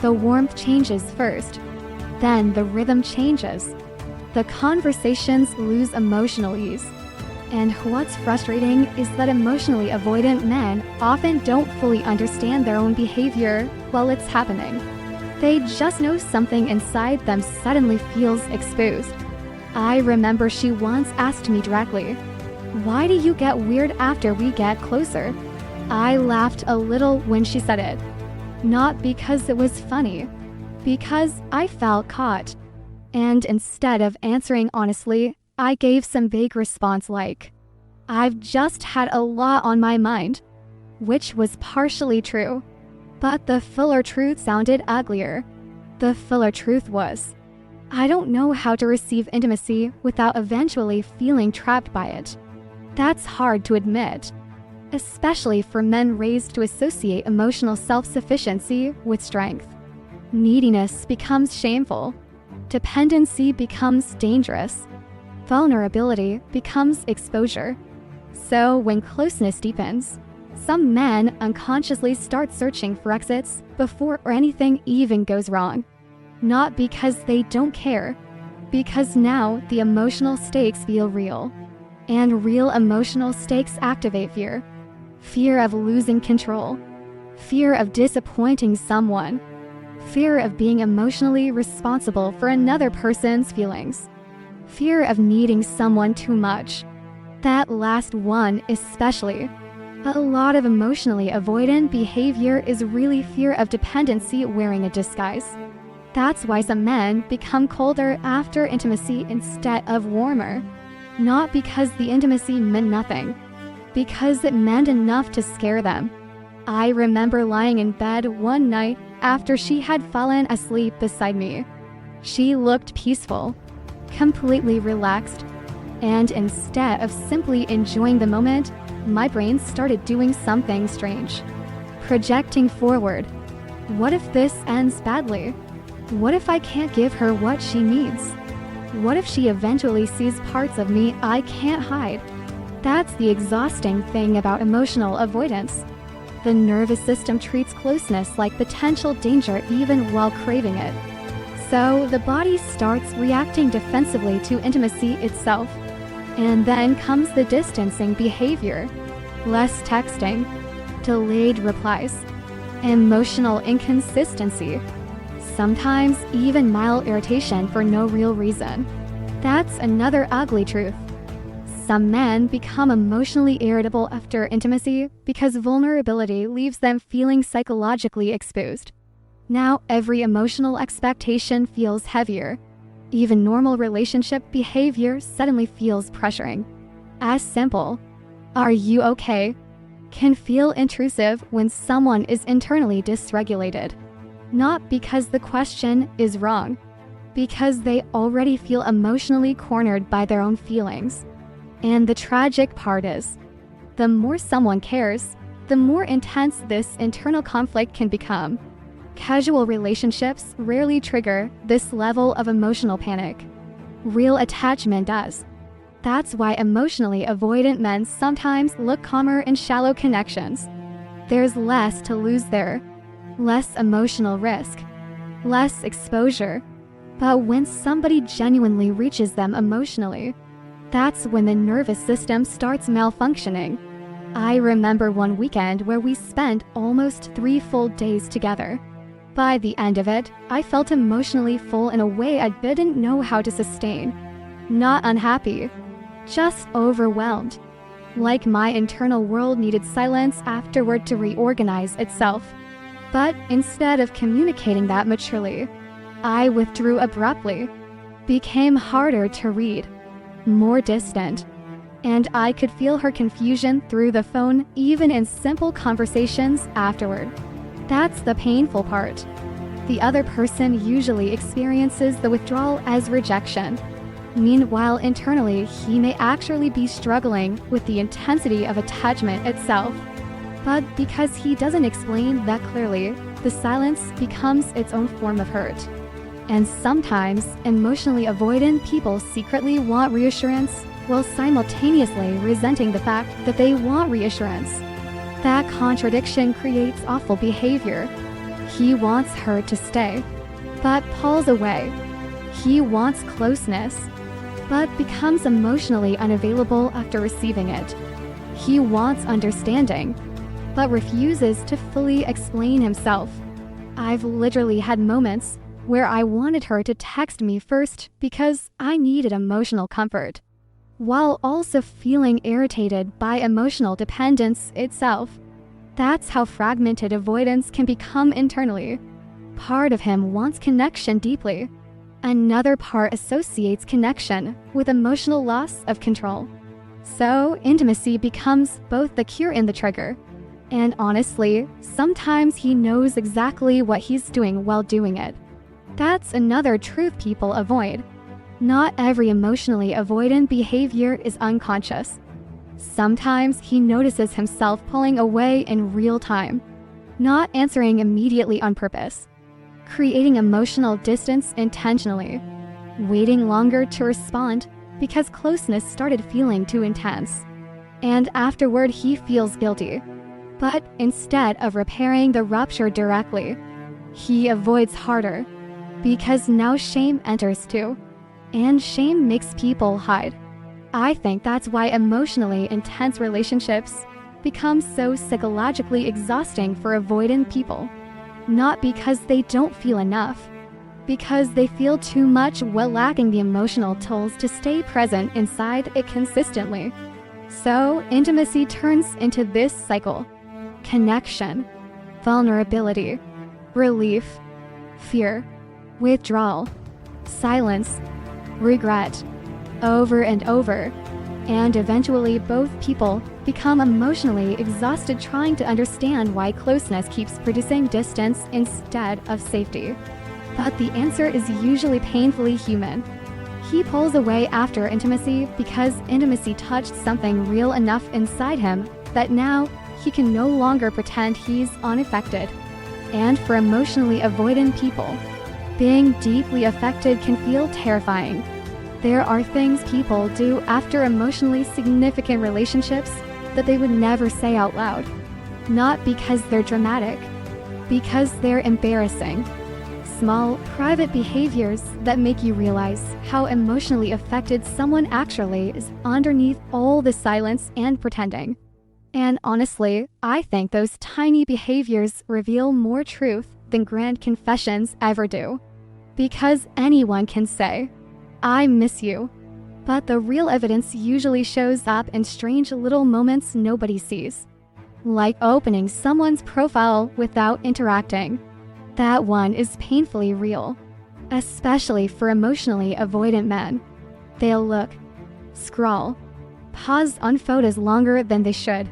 The warmth changes first, then the rhythm changes. The conversations lose emotional ease. And what's frustrating is that emotionally avoidant men often don't fully understand their own behavior while it's happening. They just know something inside them suddenly feels exposed. I remember she once asked me directly, "Why do you get weird after we get closer?" I laughed a little when she said it. Not because it was funny, because I felt caught. And instead of answering honestly, I gave some vague response like, "I've just had a lot on my mind," which was partially true. But the fuller truth sounded uglier. The fuller truth was, I don't know how to receive intimacy without eventually feeling trapped by it. That's hard to admit, especially for men raised to associate emotional self-sufficiency with strength. Neediness becomes shameful. Dependency becomes dangerous. Vulnerability becomes exposure. So when closeness deepens, some men unconsciously start searching for exits before anything even goes wrong. Not because they don't care, because now the emotional stakes feel real. And real emotional stakes activate fear. Fear of losing control. Fear of disappointing someone. Fear of being emotionally responsible for another person's feelings. Fear of needing someone too much. That last one especially. A lot of emotionally avoidant behavior is really fear of dependency wearing a disguise. That's why some men become colder after intimacy instead of warmer. Not because the intimacy meant nothing, because it meant enough to scare them. I remember lying in bed one night after she had fallen asleep beside me. She looked peaceful, completely relaxed, and instead of simply enjoying the moment, my brain started doing something strange. Projecting forward. What if this ends badly? What if I can't give her what she needs? What if she eventually sees parts of me I can't hide? That's the exhausting thing about emotional avoidance. The nervous system treats closeness like potential danger even while craving it. So the body starts reacting defensively to intimacy itself. And then comes the distancing behavior. Less texting, delayed replies, emotional inconsistency, sometimes even mild irritation for no real reason. That's another ugly truth. Some men become emotionally irritable after intimacy because vulnerability leaves them feeling psychologically exposed. Now every emotional expectation feels heavier. Even normal relationship behavior suddenly feels pressuring. As simple, "Are you okay?" can feel intrusive when someone is internally dysregulated. Not because the question is wrong, because they already feel emotionally cornered by their own feelings. And the tragic part is, the more someone cares, the more intense this internal conflict can become. Casual relationships rarely trigger this level of emotional panic. Real attachment does. That's why emotionally avoidant men sometimes look calmer in shallow connections. There's less to lose there, less emotional risk, less exposure. But when somebody genuinely reaches them emotionally, that's when the nervous system starts malfunctioning. I remember one weekend where we spent almost 3 full days together. By the end of it, I felt emotionally full in a way I didn't know how to sustain. Not unhappy, just overwhelmed. Like my internal world needed silence afterward to reorganize itself. But instead of communicating that maturely, I withdrew abruptly, became harder to read, more distant, and I could feel her confusion through the phone even in simple conversations afterward. That's the painful part. The other person usually experiences the withdrawal as rejection. Meanwhile, internally, he may actually be struggling with the intensity of attachment itself. But because he doesn't explain that clearly, the silence becomes its own form of hurt. And sometimes, emotionally avoidant people secretly want reassurance while simultaneously resenting the fact that they want reassurance. That contradiction creates awful behavior. He wants her to stay, but pulls away. He wants closeness, but becomes emotionally unavailable after receiving it. He wants understanding, but refuses to fully explain himself. I've literally had moments where I wanted her to text me first because I needed emotional comfort, while also feeling irritated by emotional dependence itself. That's how fragmented avoidance can become internally. Part of him wants connection deeply. Another part associates connection with emotional loss of control. So, intimacy becomes both the cure and the trigger. And honestly, sometimes he knows exactly what he's doing while doing it. That's another truth people avoid. Not every emotionally avoidant behavior is unconscious. Sometimes he notices himself pulling away in real time, not answering immediately on purpose, creating emotional distance intentionally, waiting longer to respond because closeness started feeling too intense. And afterward he feels guilty. But instead of repairing the rupture directly, he avoids harder. Because now shame enters too. And shame makes people hide. I think that's why emotionally intense relationships become so psychologically exhausting for avoidant people. Not because they don't feel enough, because they feel too much while lacking the emotional tools to stay present inside it consistently. So, intimacy turns into this cycle: connection, vulnerability, relief, fear, withdrawal, silence, regret, over and over. And eventually both people become emotionally exhausted trying to understand why closeness keeps producing distance instead of safety. But the answer is usually painfully human. He pulls away after intimacy because intimacy touched something real enough inside him that now he can no longer pretend he's unaffected. And for emotionally avoidant people, being deeply affected can feel terrifying. There are things people do after emotionally significant relationships that they would never say out loud. Not because they're dramatic, because they're embarrassing. Small, private behaviors that make you realize how emotionally affected someone actually is underneath all the silence and pretending. And honestly, I think those tiny behaviors reveal more truth than grand confessions ever do. Because anyone can say, "I miss you," but the real evidence usually shows up in strange little moments nobody sees. Like opening someone's profile without interacting. That one is painfully real, especially for emotionally avoidant men. They'll look, scroll, pause on photos longer than they should,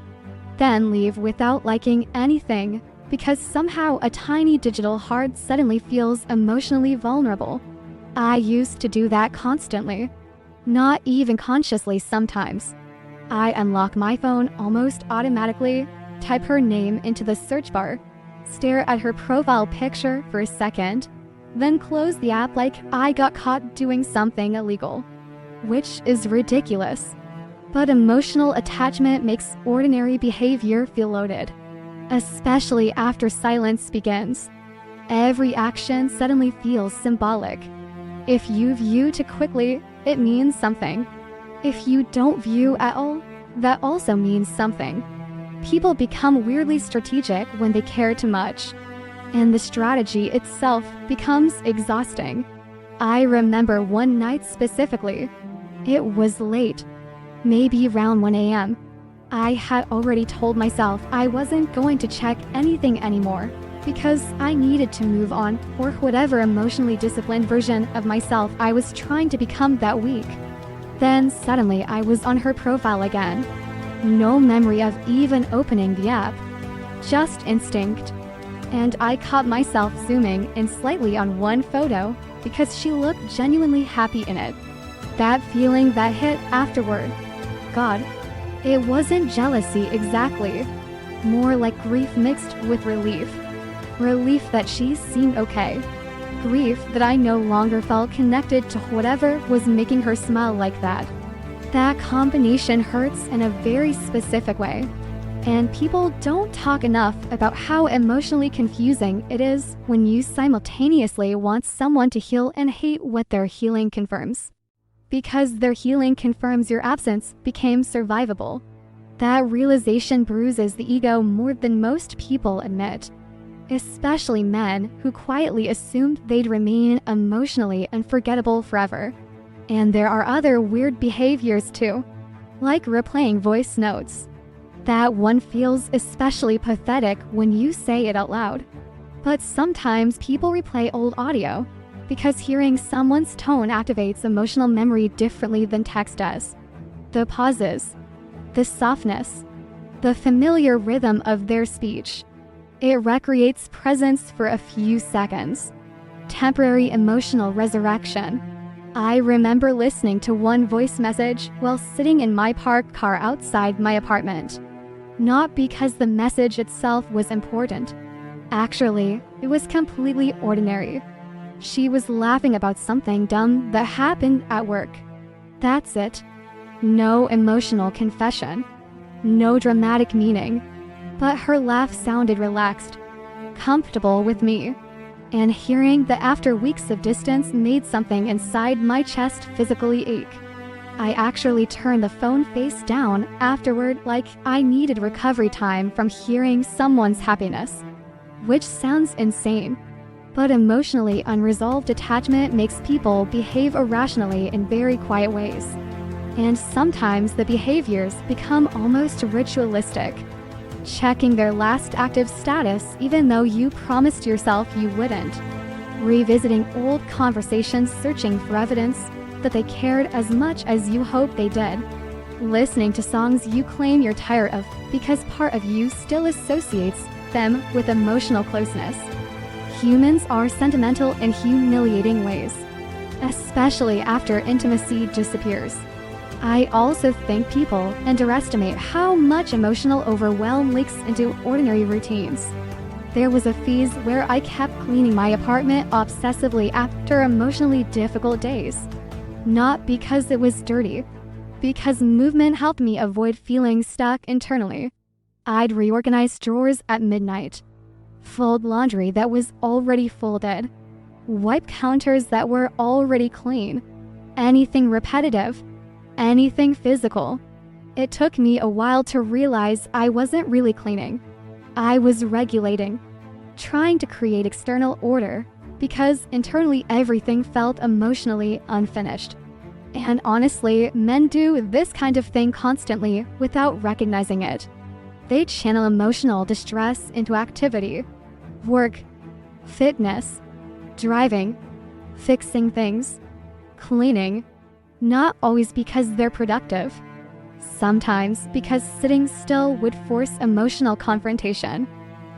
then leave without liking anything because somehow a tiny digital heart suddenly feels emotionally vulnerable. I used to do that constantly, not even consciously sometimes. I unlock my phone almost automatically, type her name into the search bar, stare at her profile picture for a second, then close the app like I got caught doing something illegal. Which is ridiculous. But emotional attachment makes ordinary behavior feel loaded, especially after silence begins. Every action suddenly feels symbolic. If you view too quickly, it means something. If you don't view at all, that also means something. People become weirdly strategic when they care too much, and the strategy itself becomes exhausting. I remember one night specifically. It was late, maybe around 1 a.m. I had already told myself I wasn't going to check anything anymore because I needed to move on, or whatever emotionally disciplined version of myself I was trying to become that week. Then suddenly I was on her profile again. No memory of even opening the app, just instinct. And I caught myself zooming in slightly on one photo because she looked genuinely happy in it. That feeling that hit afterward. God, it wasn't jealousy exactly, more like grief mixed with relief. Relief that she seemed okay. Grief that I no longer felt connected to whatever was making her smile like that. That combination hurts in a very specific way. And people don't talk enough about how emotionally confusing it is when you simultaneously want someone to heal and hate what their healing confirms. Because their healing confirms your absence became survivable. That realization bruises the ego more than most people admit. Especially men who quietly assumed they'd remain emotionally unforgettable forever. And there are other weird behaviors too, like replaying voice notes. That one feels especially pathetic when you say it out loud. But sometimes people replay old audio because hearing someone's tone activates emotional memory differently than text does. The pauses, the softness, the familiar rhythm of their speech. It recreates presence for a few seconds. Temporary emotional resurrection. I remember listening to one voice message while sitting in my parked car outside my apartment. Not because the message itself was important. Actually, it was completely ordinary. She was laughing about something dumb that happened at work. That's it. No emotional confession. No dramatic meaning. But her laugh sounded relaxed, comfortable with me. And hearing that after weeks of distance made something inside my chest physically ache. I actually turned the phone face down afterward like I needed recovery time from hearing someone's happiness. Which sounds insane. But emotionally unresolved attachment makes people behave irrationally in very quiet ways. And sometimes the behaviors become almost ritualistic. Checking their last active status even though you promised yourself you wouldn't. Revisiting old conversations searching for evidence that they cared as much as you hoped they did. Listening to songs you claim you're tired of because part of you still associates them with emotional closeness. Humans are sentimental in humiliating ways, especially after intimacy disappears. I also think people underestimate how much emotional overwhelm leaks into ordinary routines. There was a phase where I kept cleaning my apartment obsessively after emotionally difficult days. Not because it was dirty, because movement helped me avoid feeling stuck internally. I'd reorganize drawers at midnight, fold laundry that was already folded, wipe counters that were already clean, anything repetitive, anything physical. It took me a while to realize I wasn't really cleaning. I was regulating, trying to create external order, because internally everything felt emotionally unfinished. And honestly, men do this kind of thing constantly without recognizing it. They channel emotional distress into activity, work, fitness, driving, fixing things, cleaning, not always because they're productive. Sometimes because sitting still would force emotional confrontation.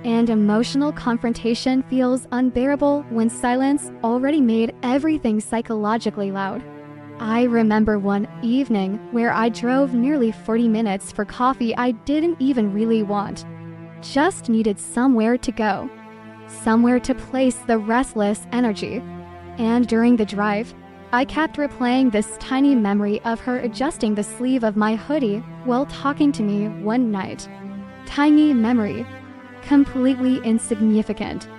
And emotional confrontation feels unbearable when silence already made everything psychologically loud. I remember one evening where I drove nearly 40 minutes for coffee I didn't even really want. Just needed somewhere to go, somewhere to place the restless energy. And during the drive, I kept replaying this tiny memory of her adjusting the sleeve of my hoodie while talking to me one night. Tiny memory. Completely insignificant.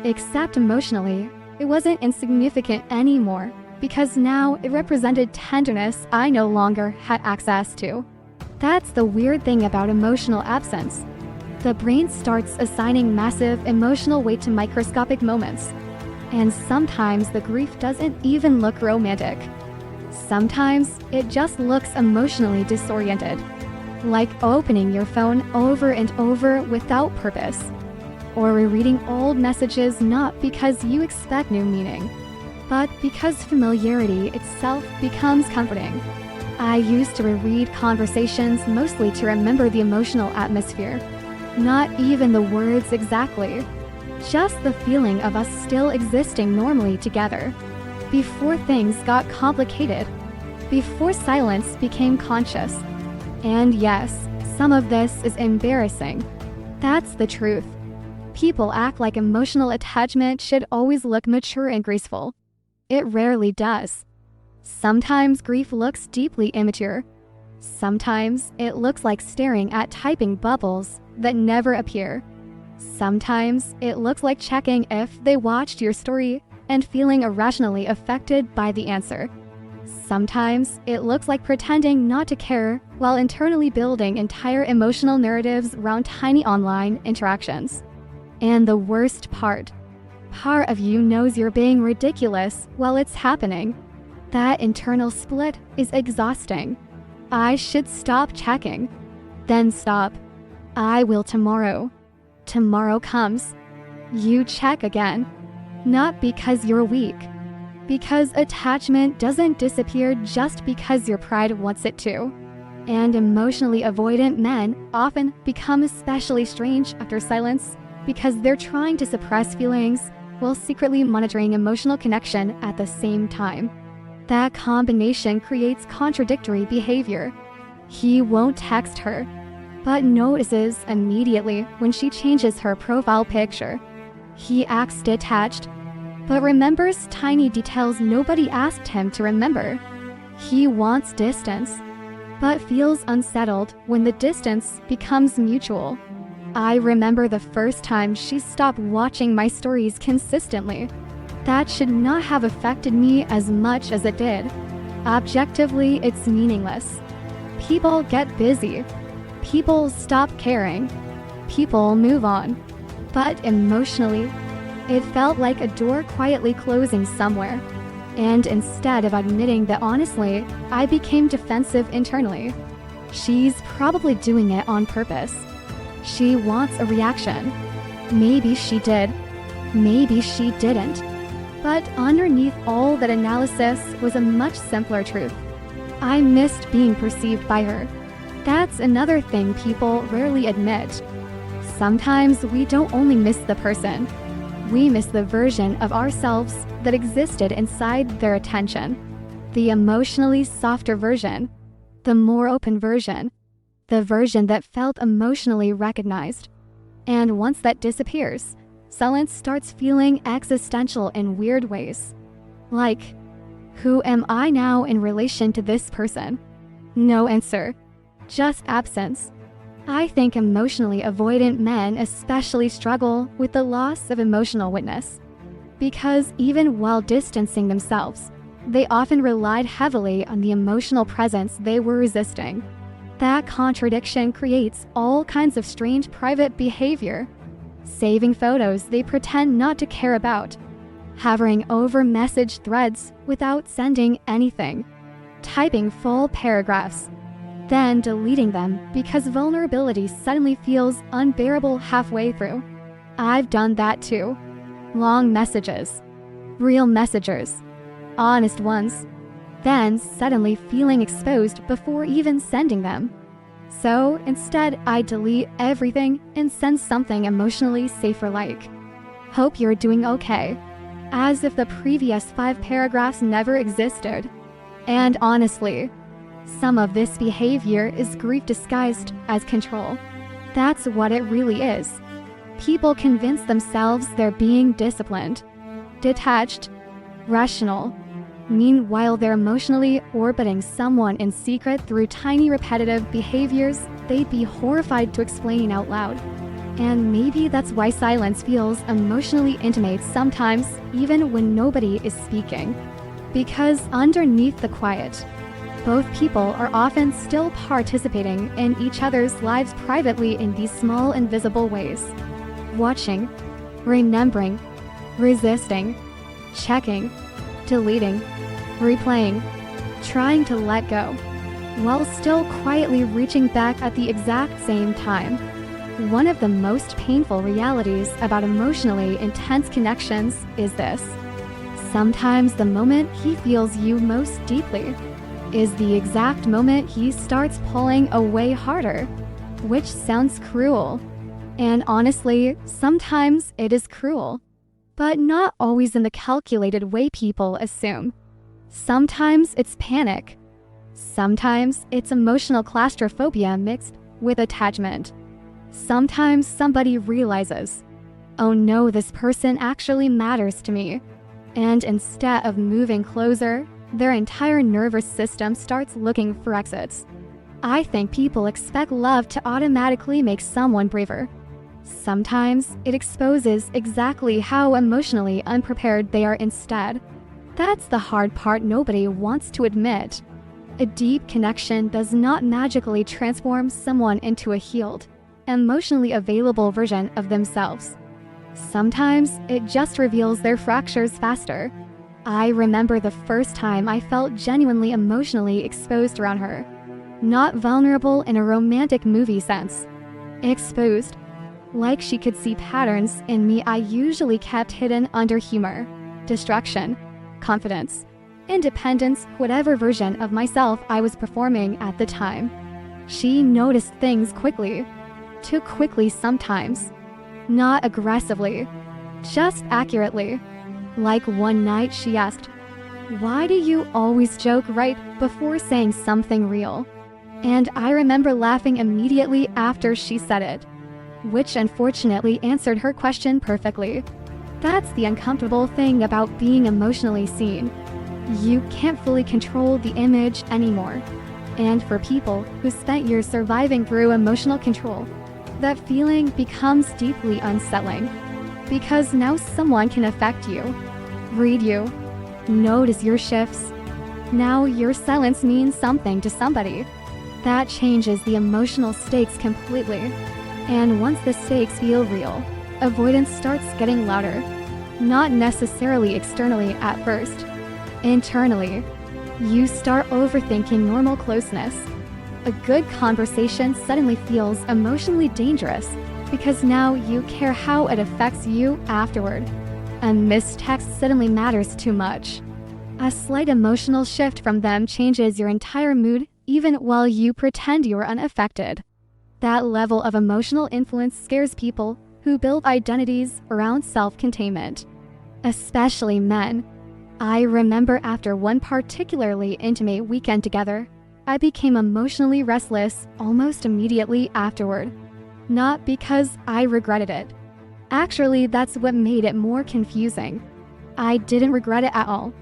Except emotionally, it wasn't insignificant anymore because now it represented tenderness I no longer had access to. That's the weird thing about emotional absence. The brain starts assigning massive emotional weight to microscopic moments. And sometimes the grief doesn't even look romantic. Sometimes it just looks emotionally disoriented. Like opening your phone over and over without purpose, or rereading old messages not because you expect new meaning, but because familiarity itself becomes comforting. I used to reread conversations mostly to remember the emotional atmosphere, not even the words exactly, just the feeling of us still existing normally together, before things got complicated, before silence became conscious. And yes, some of this is embarrassing. That's the truth. People act like emotional attachment should always look mature and graceful. It rarely does. Sometimes grief looks deeply immature. Sometimes it looks like staring at typing bubbles that never appear. Sometimes it looks like checking if they watched your story and feeling irrationally affected by the answer. Sometimes it looks like pretending not to care while internally building entire emotional narratives around tiny online interactions. And the worst part of you knows you're being ridiculous while it's happening. That internal split is exhausting. I should stop checking. Then stop. I will tomorrow. Tomorrow comes. You check again. Not because you're weak. Because attachment doesn't disappear just because your pride wants it to. And emotionally avoidant men often become especially strange after silence because they're trying to suppress feelings while secretly monitoring emotional connection at the same time. That combination creates contradictory behavior. He won't text her, but notices immediately when she changes her profile picture. He acts detached, but remembers tiny details nobody asked him to remember. He wants distance, but feels unsettled when the distance becomes mutual. I remember the first time she stopped watching my stories consistently. That should not have affected me as much as it did. Objectively, it's meaningless. People get busy. People stop caring. People move on. But emotionally, it felt like a door quietly closing somewhere. And instead of admitting that honestly, I became defensive internally. She's probably doing it on purpose. She wants a reaction. Maybe she did. Maybe she didn't. But underneath all that analysis was a much simpler truth. I missed being perceived by her. That's another thing people rarely admit. Sometimes we don't only miss the person, we miss the version of ourselves that existed inside their attention. The emotionally softer version, the more open version, the version that felt emotionally recognized. And once that disappears, silence starts feeling existential in weird ways. Like, who am I now in relation to this person? No answer, just absence. I think emotionally avoidant men especially struggle with the loss of emotional witness. Because even while distancing themselves, they often relied heavily on the emotional presence they were resisting. That contradiction creates all kinds of strange private behavior. Saving photos they pretend not to care about. Hovering over message threads without sending anything. Typing full paragraphs. Then deleting them because vulnerability suddenly feels unbearable halfway through. I've done that too. Long messages. Real messengers. Honest ones. Then suddenly feeling exposed before even sending them. So instead, I delete everything and send something emotionally safer like, "Hope you're doing okay," as if the previous 5 paragraphs never existed. And honestly, some of this behavior is grief disguised as control. That's what it really is. People convince themselves they're being disciplined, detached, rational. Meanwhile, they're emotionally orbiting someone in secret through tiny repetitive behaviors they'd be horrified to explain out loud. And maybe that's why silence feels emotionally intimate sometimes, even when nobody is speaking. Because underneath the quiet, both people are often still participating in each other's lives privately in these small invisible ways. Watching, remembering, resisting, checking, deleting, replaying, trying to let go, while still quietly reaching back at the exact same time. One of the most painful realities about emotionally intense connections is this. Sometimes the moment he feels you most deeply is the exact moment he starts pulling away harder, which sounds cruel. And honestly, sometimes it is cruel, but not always in the calculated way people assume. Sometimes it's panic. Sometimes it's emotional claustrophobia mixed with attachment. Sometimes somebody realizes, oh no, this person actually matters to me. And instead of moving closer, their entire nervous system starts looking for exits. I think people expect love to automatically make someone braver. Sometimes it exposes exactly how emotionally unprepared they are instead. That's the hard part nobody wants to admit. A deep connection does not magically transform someone into a healed, emotionally available version of themselves. Sometimes it just reveals their fractures faster. I remember the first time I felt genuinely emotionally exposed around her. Not vulnerable in a romantic movie sense. Exposed. Like she could see patterns in me I usually kept hidden under humor, distraction, confidence, independence, whatever version of myself I was performing at the time. She noticed things quickly. Too quickly sometimes. Not aggressively. Just accurately. Like one night she asked, "Why do you always joke right before saying something real?" And I remember laughing immediately after she said it, which unfortunately answered her question perfectly. That's the uncomfortable thing about being emotionally seen. You can't fully control the image anymore. And for people who spent years surviving through emotional control, that feeling becomes deeply unsettling. Because now someone can affect you, read you, notice your shifts. Now your silence means something to somebody. That changes the emotional stakes completely. And once the stakes feel real, avoidance starts getting louder. Not necessarily externally at first. Internally, you start overthinking normal closeness. A good conversation suddenly feels emotionally dangerous because now you care how it affects you afterward. A missed text suddenly matters too much. A slight emotional shift from them changes your entire mood even while you pretend you're unaffected. That level of emotional influence scares people who build identities around self-containment, especially men. I remember after one particularly intimate weekend together, I became emotionally restless almost immediately afterward. Not because I regretted it. Actually, that's what made it more confusing. I didn't regret it at all.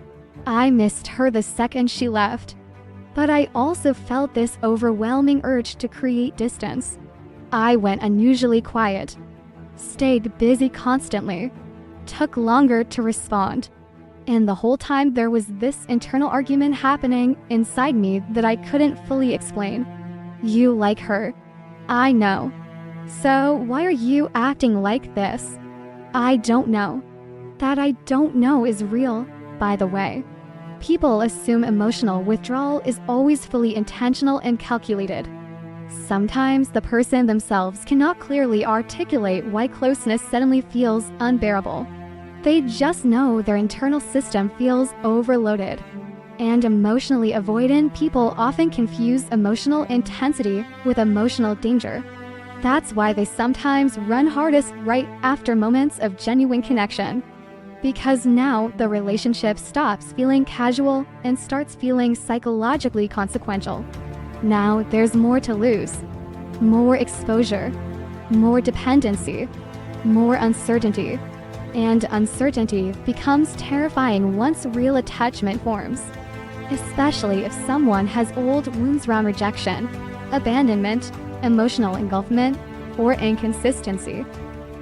I missed her the second she left. But I also felt this overwhelming urge to create distance. I went unusually quiet, stayed busy constantly, took longer to respond. And the whole time there was this internal argument happening inside me that I couldn't fully explain. You like her. I know. So why are you acting like this? I don't know. That I don't know is real, by the way. People assume emotional withdrawal is always fully intentional and calculated. Sometimes the person themselves cannot clearly articulate why closeness suddenly feels unbearable. They just know their internal system feels overloaded. And emotionally avoidant people often confuse emotional intensity with emotional danger. That's why they sometimes run hardest right after moments of genuine connection. Because now the relationship stops feeling casual and starts feeling psychologically consequential. Now there's more to lose. More exposure. More dependency. More uncertainty. And uncertainty becomes terrifying once real attachment forms. Especially if someone has old wounds around rejection, abandonment, emotional engulfment, or inconsistency.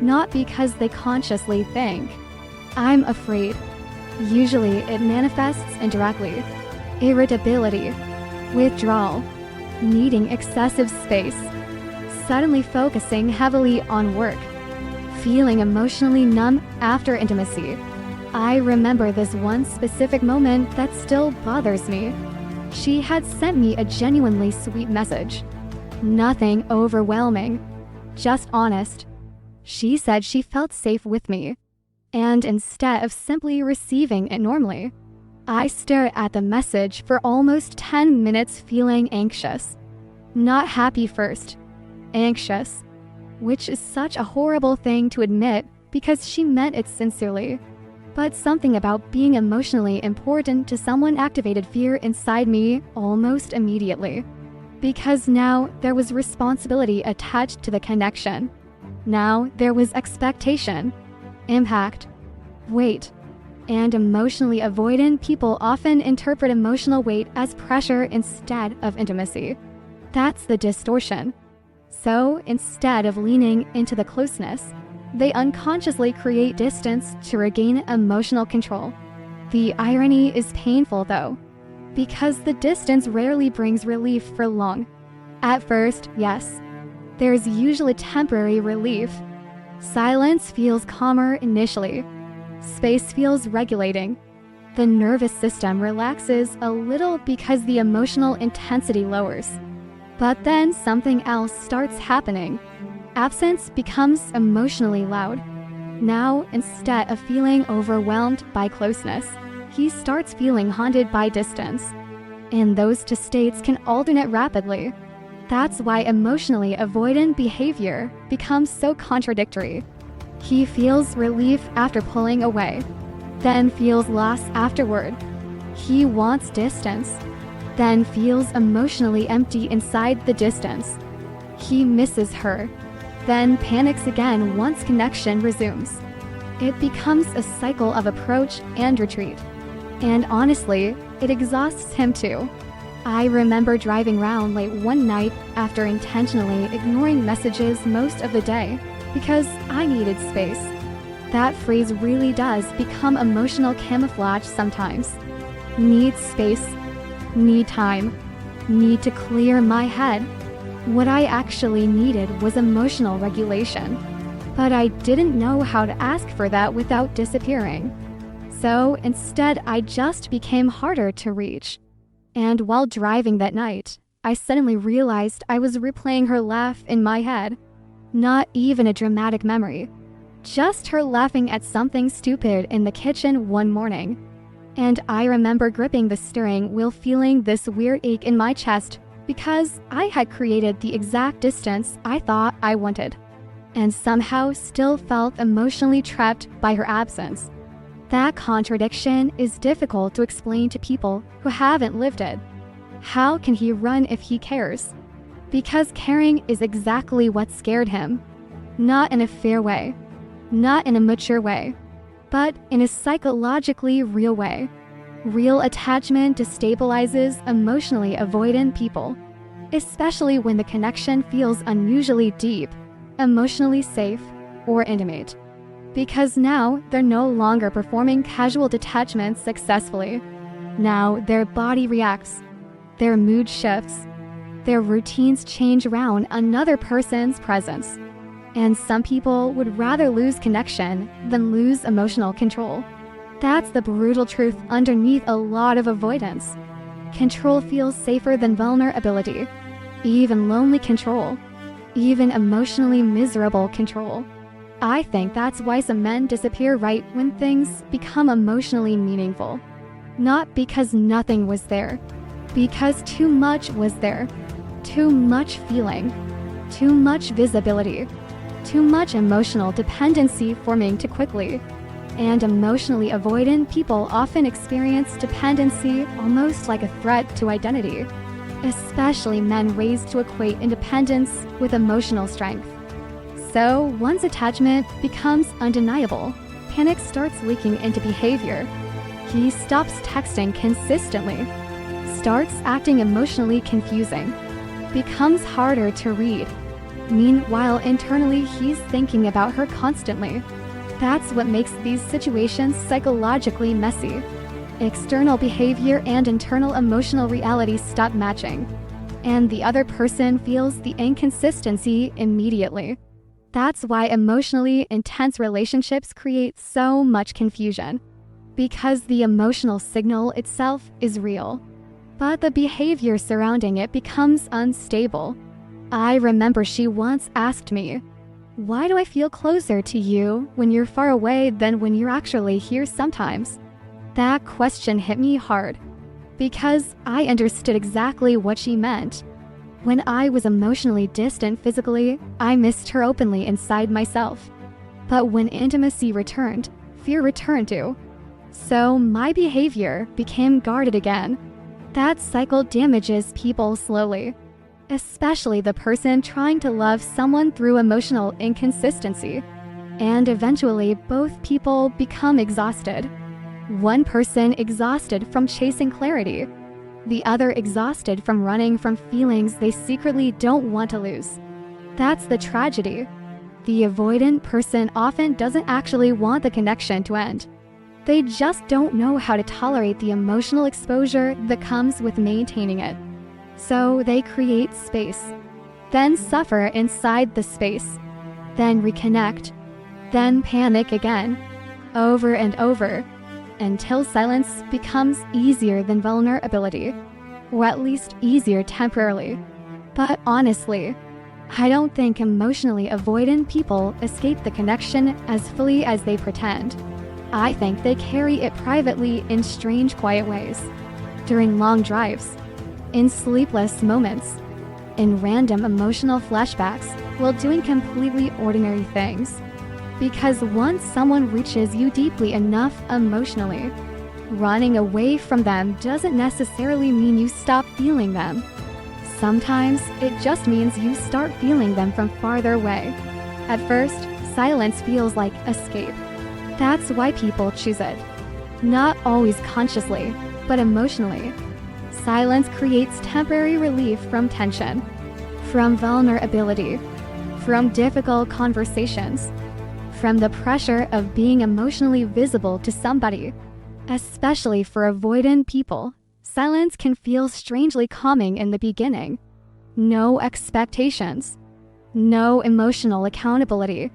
Not because they consciously think, I'm afraid. Usually it manifests indirectly. Irritability, withdrawal, needing excessive space, suddenly focusing heavily on work, feeling emotionally numb after intimacy. I remember this one specific moment that still bothers me. She had sent me a genuinely sweet message. Nothing overwhelming, just honest. She said she felt safe with me. And instead of simply receiving it normally, I stared at the message for almost 10 minutes feeling anxious. Not happy first, anxious, which is such a horrible thing to admit because she meant it sincerely. But something about being emotionally important to someone activated fear inside me almost immediately. Because now there was responsibility attached to the connection. Now there was expectation, impact, weight. And emotionally avoidant people often interpret emotional weight as pressure instead of intimacy. That's the distortion. So instead of leaning into the closeness, they unconsciously create distance to regain emotional control. The irony is painful though, because the distance rarely brings relief for long. At first, yes, there's usually temporary relief. Silence feels calmer initially. Space feels regulating. The nervous system relaxes a little because the emotional intensity lowers. But then something else starts happening. Absence becomes emotionally loud. Now, instead of feeling overwhelmed by closeness, he starts feeling haunted by distance. And those two states can alternate rapidly. That's why emotionally avoidant behavior becomes so contradictory. He feels relief after pulling away, then feels loss afterward. He wants distance, then feels emotionally empty inside the distance. He misses her, then panics again once connection resumes. It becomes a cycle of approach and retreat. And honestly, it exhausts him too. I remember driving around late one night after intentionally ignoring messages most of the day because I needed space. That phrase really does become emotional camouflage sometimes. Need space, need time, need to clear my head. What I actually needed was emotional regulation, but I didn't know how to ask for that without disappearing. So instead, I just became harder to reach. And while driving that night, I suddenly realized I was replaying her laugh in my head. Not even a dramatic memory. Just her laughing at something stupid in the kitchen one morning. And I remember gripping the steering wheel feeling this weird ache in my chest because I had created the exact distance I thought I wanted. And somehow still felt emotionally trapped by her absence. That contradiction is difficult to explain to people who haven't lived it. How can he run if he cares? Because caring is exactly what scared him. Not in a fair way, not in a mature way, but in a psychologically real way. Real attachment destabilizes emotionally avoidant people, especially when the connection feels unusually deep, emotionally safe, or intimate. Because now they're no longer performing casual detachment successfully. Now their body reacts, their mood shifts, their routines change around another person's presence. And some people would rather lose connection than lose emotional control. That's the brutal truth underneath a lot of avoidance. Control feels safer than vulnerability, even lonely control, even emotionally miserable control. I think that's why some men disappear right when things become emotionally meaningful. Not because nothing was there, because too much was there. Too much feeling, too much visibility, too much emotional dependency forming too quickly. And emotionally avoidant people often experience dependency almost like a threat to identity, especially men raised to equate independence with emotional strength. So, once attachment becomes undeniable, panic starts leaking into behavior. He stops texting consistently, starts acting emotionally confusing, becomes harder to read. Meanwhile, internally, he's thinking about her constantly. That's what makes these situations psychologically messy. External behavior and internal emotional reality stop matching, and the other person feels the inconsistency immediately. That's why emotionally intense relationships create so much confusion. Because the emotional signal itself is real, but the behavior surrounding it becomes unstable. I remember she once asked me, "Why do I feel closer to you when you're far away than when you're actually here sometimes?" That question hit me hard, because I understood exactly what she meant. When I was emotionally distant physically, I missed her openly inside myself. But when intimacy returned, fear returned too. So my behavior became guarded again. That cycle damages people slowly, especially the person trying to love someone through emotional inconsistency. And eventually, both people become exhausted. One person exhausted from chasing clarity, the other exhausted from running from feelings they secretly don't want to lose. That's the tragedy. The avoidant person often doesn't actually want the connection to end. They just don't know how to tolerate the emotional exposure that comes with maintaining it. So they create space, then suffer inside the space, then reconnect, then panic again, over and over, until silence becomes easier than vulnerability, or at least easier temporarily. But honestly, I don't think emotionally avoidant people escape the connection as fully as they pretend. I think they carry it privately in strange, quiet ways, during long drives, in sleepless moments, in random emotional flashbacks while doing completely ordinary things. Because once someone reaches you deeply enough emotionally, running away from them doesn't necessarily mean you stop feeling them. Sometimes it just means you start feeling them from farther away. At first, silence feels like escape. That's why people choose it. Not always consciously, but emotionally. silence creates temporary relief from tension, from vulnerability, from difficult conversations, from the pressure of being emotionally visible to somebody. Especially for avoidant people, silence can feel strangely calming in the beginning. No expectations, no emotional accountability,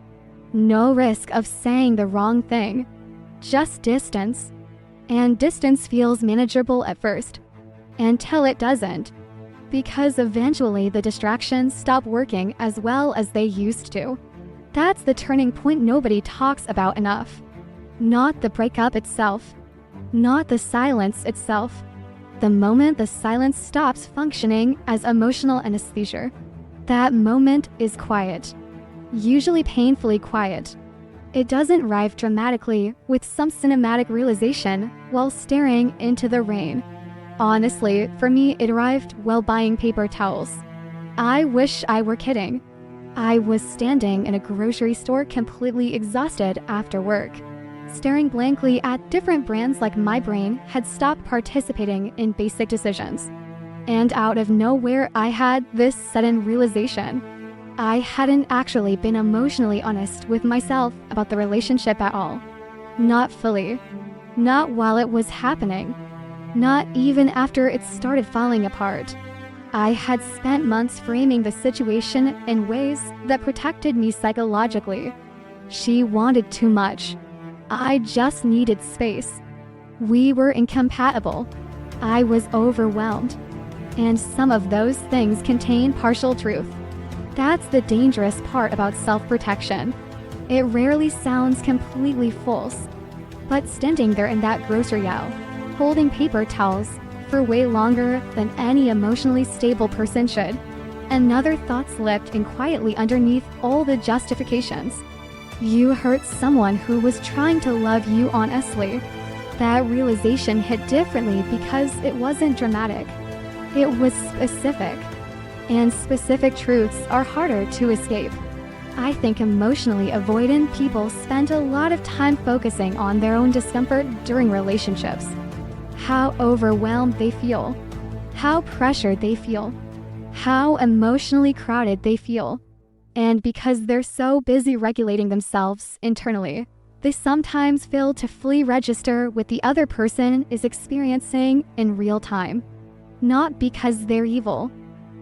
no risk of saying the wrong thing, just distance. And distance feels manageable at first, until it doesn't, because eventually the distractions stop working as well as they used to. That's the turning point nobody talks about enough. Not the breakup itself, not the silence itself. The moment the silence stops functioning as emotional anesthesia, that moment is quiet, usually painfully quiet. It doesn't arrive dramatically with some cinematic realization while staring into the rain. Honestly, for me, it arrived while buying paper towels. I wish I were kidding. I was standing in a grocery store completely exhausted after work, staring blankly at different brands like my brain had stopped participating in basic decisions. And out of nowhere, I had this sudden realization. I hadn't actually been emotionally honest with myself about the relationship at all. Not fully. Not while it was happening. Not even after it started falling apart. I had spent months framing the situation in ways that protected me psychologically. She wanted too much. I just needed space. We were incompatible. I was overwhelmed. And some of those things contain partial truth. That's the dangerous part about self-protection. It rarely sounds completely false. But standing there in that grocery aisle, holding paper towels for way longer than any emotionally stable person should, another thought slipped in quietly underneath all the justifications. You hurt someone who was trying to love you honestly. That realization hit differently because it wasn't dramatic. It was specific. And specific truths are harder to escape. I think emotionally avoidant people spend a lot of time focusing on their own discomfort during relationships. How overwhelmed they feel, how pressured they feel, how emotionally crowded they feel. And because they're so busy regulating themselves internally, they sometimes fail to fully register what the other person is experiencing in real time. Not because they're evil,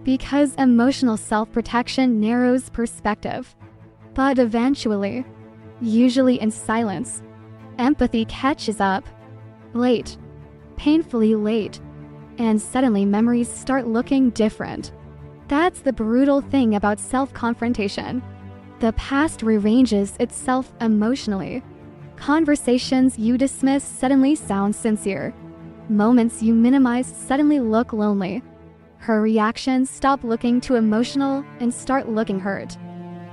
because emotional self-protection narrows perspective. But eventually, usually in silence, empathy catches up. Late. Painfully late. And suddenly memories start looking different. That's the brutal thing about self-confrontation. The past rearranges itself emotionally. Conversations you dismiss suddenly sound sincere. Moments you minimize suddenly look lonely. Her reactions stop looking too emotional and start looking hurt.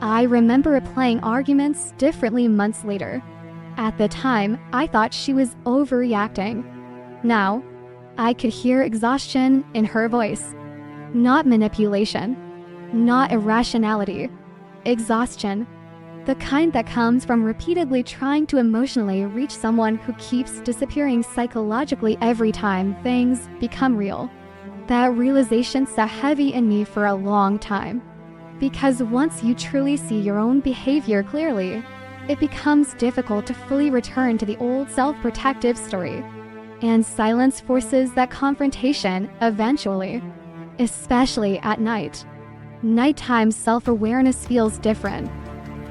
I remember replaying arguments differently months later. At the time, I thought she was overreacting. Now, I could hear exhaustion in her voice. Not manipulation. Not irrationality. Exhaustion. The kind that comes from repeatedly trying to emotionally reach someone who keeps disappearing psychologically every time things become real. That realization sat heavy in me for a long time. Because once you truly see your own behavior clearly, it becomes difficult to fully return to the old self-protective story. And silence forces that confrontation eventually. Especially at night. Nighttime self-awareness feels different.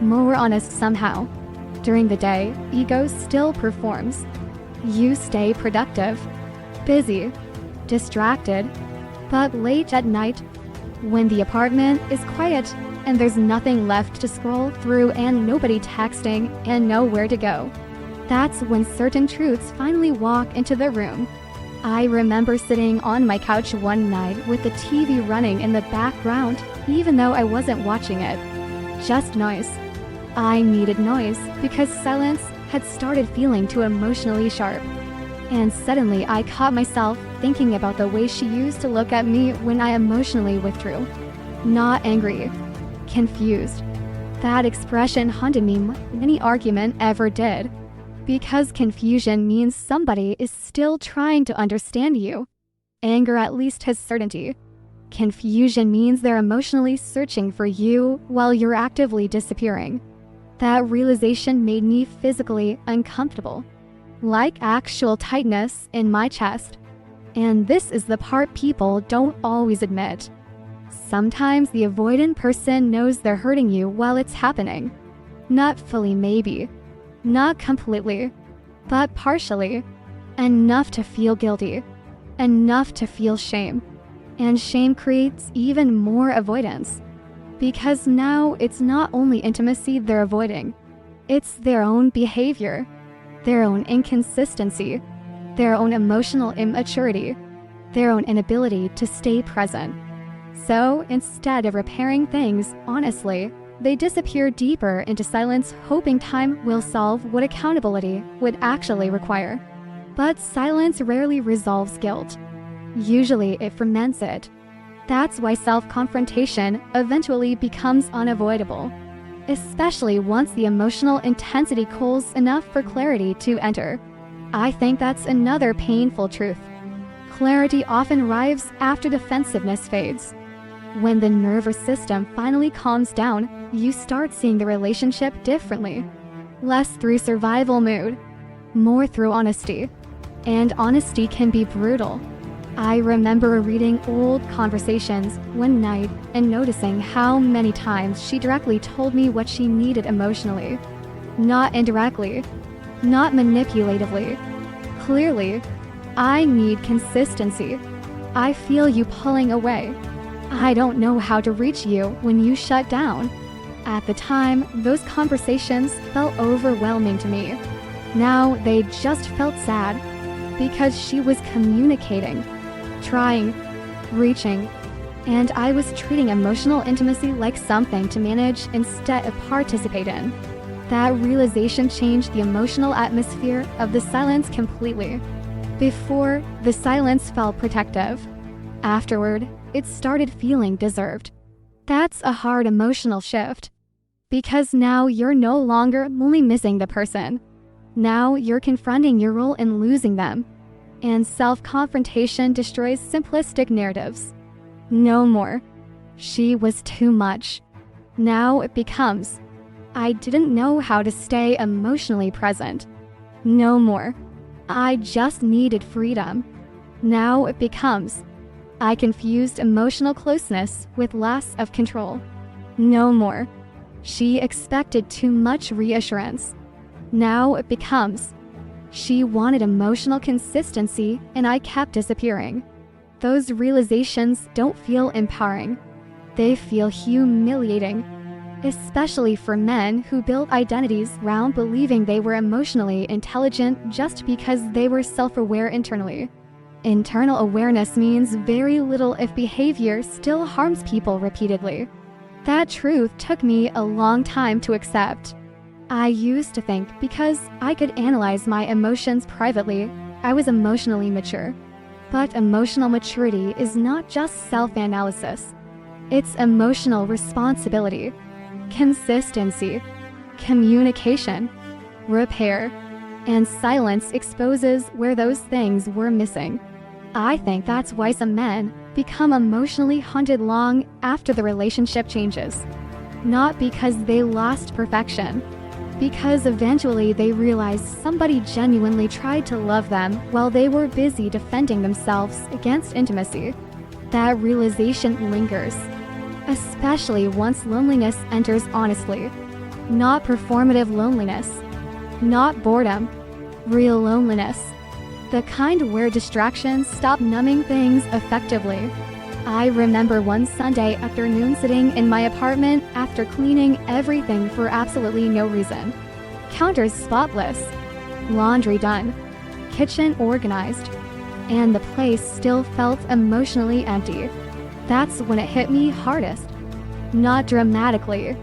More honest somehow. During the day, ego still performs. You stay productive, busy, distracted. But late at night, when the apartment is quiet and there's nothing left to scroll through and nobody texting and nowhere to go, that's when certain truths finally walk into the room. I remember sitting on my couch one night with the TV running in the background, even though I wasn't watching it. Just noise. I needed noise because silence had started feeling too emotionally sharp. And suddenly I caught myself thinking about the way she used to look at me when I emotionally withdrew. Not angry, confused. That expression haunted me more than any argument ever did. Because confusion means somebody is still trying to understand you. Anger at least has certainty. Confusion means they're emotionally searching for you while you're actively disappearing. That realization made me physically uncomfortable, like actual tightness in my chest. And this is the part people don't always admit. Sometimes the avoidant person knows they're hurting you while it's happening. Not fully, maybe. Not completely. But partially. Enough to feel guilty. Enough to feel shame. And shame creates even more avoidance. Because now it's not only intimacy they're avoiding. It's their own behavior. Their own inconsistency. Their own emotional immaturity. Their own inability to stay present. So instead of repairing things honestly, they disappear deeper into silence, hoping time will solve what accountability would actually require. But silence rarely resolves guilt. Usually it ferments it. That's why self-confrontation eventually becomes unavoidable, especially once the emotional intensity cools enough for clarity to enter. I think that's another painful truth. Clarity often arrives after defensiveness fades. When the nervous system finally calms down, you start seeing the relationship differently. Less through survival mood, more through honesty. And honesty can be brutal. I remember reading old conversations one night and noticing how many times she directly told me what she needed emotionally. Not indirectly, not manipulatively. Clearly, I need consistency. I feel you pulling away. I don't know how to reach you when you shut down. At the time, those conversations felt overwhelming to me. Now they just felt sad because she was communicating, trying, reaching, and I was treating emotional intimacy like something to manage instead of participate in. That realization changed the emotional atmosphere of the silence completely. Before, the silence felt protective. Afterward, it started feeling deserved. That's a hard emotional shift. Because now you're no longer only missing the person. Now you're confronting your role in losing them. And self-confrontation destroys simplistic narratives. No more. She was too much. Now it becomes, I didn't know how to stay emotionally present. No more. I just needed freedom. Now it becomes, I confused emotional closeness with loss of control. No more. She expected too much reassurance. Now it becomes, she wanted emotional consistency and I kept disappearing. Those realizations don't feel empowering. They feel humiliating, especially for men who built identities around believing they were emotionally intelligent just because they were self-aware internally. Internal awareness means very little if behavior still harms people repeatedly. That truth took me a long time to accept. I used to think because I could analyze my emotions privately, I was emotionally mature. But emotional maturity is not just self-analysis. It's emotional responsibility, consistency, communication, repair, and silence exposes where those things were missing. I think that's why some men become emotionally haunted long after the relationship changes. Not because they lost perfection, because eventually they realize somebody genuinely tried to love them while they were busy defending themselves against intimacy. That realization lingers, especially once loneliness enters honestly. Not performative loneliness, not boredom, real loneliness. The kind where distractions stop numbing things effectively. I remember one Sunday afternoon sitting in my apartment after cleaning everything for absolutely no reason. Counters spotless, laundry done, kitchen organized, and the place still felt emotionally empty. That's when it hit me hardest. Not dramatically,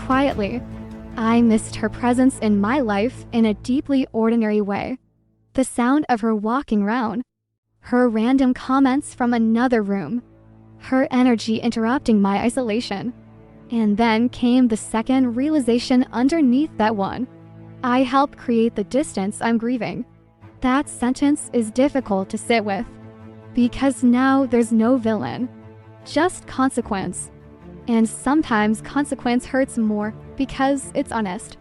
quietly. I missed her presence in my life in a deeply ordinary way. The sound of her walking round, her random comments from another room, her energy interrupting my isolation. And then came the second realization underneath that one. I helped create the distance I'm grieving. That sentence is difficult to sit with. Because now there's no villain, just consequence. And sometimes consequence hurts more because it's honest.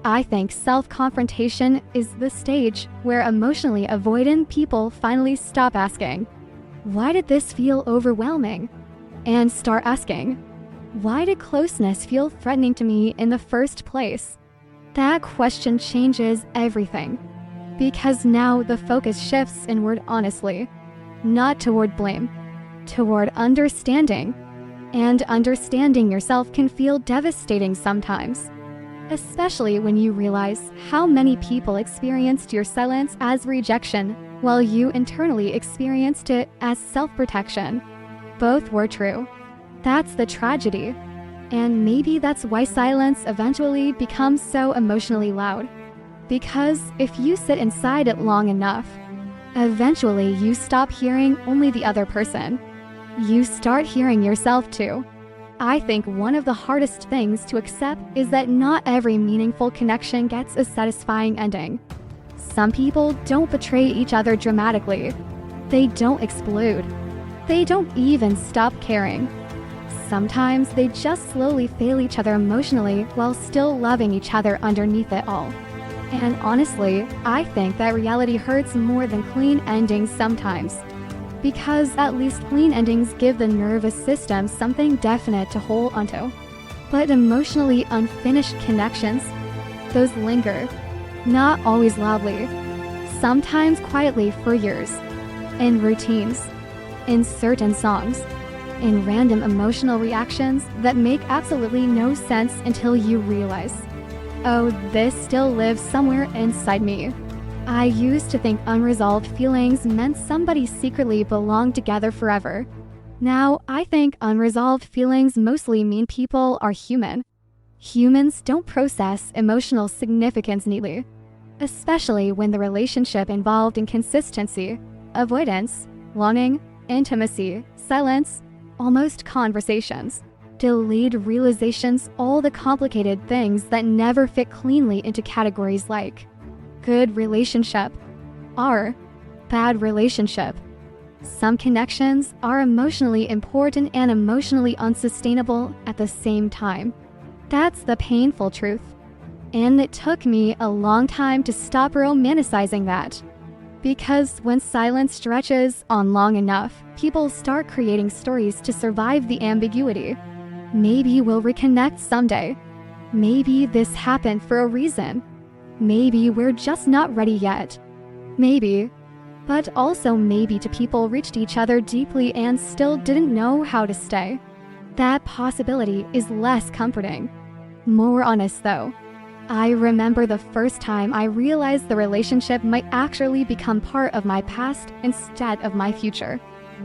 I think self-confrontation is the stage where emotionally avoidant people finally stop asking, "Why did this feel overwhelming?" and start asking, "Why did closeness feel threatening to me in the first place?" That question changes everything. Because now the focus shifts inward honestly, not toward blame, toward understanding. And understanding yourself can feel devastating sometimes, especially when you realize how many people experienced your silence as rejection while you internally experienced it as self-protection. Both were true. That's the tragedy. And maybe that's why silence eventually becomes so emotionally loud. Because if you sit inside it long enough, eventually you stop hearing only the other person. You start hearing yourself too. I think one of the hardest things to accept is that not every meaningful connection gets a satisfying ending. Some people don't betray each other dramatically. They don't explode. They don't even stop caring. Sometimes they just slowly fail each other emotionally while still loving each other underneath it all. And honestly, I think that reality hurts more than clean endings sometimes. Because at least clean endings give the nervous system something definite to hold onto. But emotionally unfinished connections, those linger, not always loudly, sometimes quietly for years, in routines, in certain songs, in random emotional reactions that make absolutely no sense until you realize, oh, this still lives somewhere inside me. I used to think unresolved feelings meant somebody secretly belonged together forever. Now, I think unresolved feelings mostly mean people are human. Humans don't process emotional significance neatly, especially when the relationship involved inconsistency, avoidance, longing, intimacy, silence, almost conversations, delayed realizations, all the complicated things that never fit cleanly into categories like good relationship or bad relationship. Some connections are emotionally important and emotionally unsustainable at the same time. That's the painful truth. And it took me a long time to stop romanticizing that. Because when silence stretches on long enough, people start creating stories to survive the ambiguity. Maybe we'll reconnect someday. Maybe this happened for a reason. Maybe we're just not ready yet. Maybe. But also maybe two people reached each other deeply and still didn't know how to stay. That possibility is less comforting. More honest though. I remember the first time I realized the relationship might actually become part of my past instead of my future.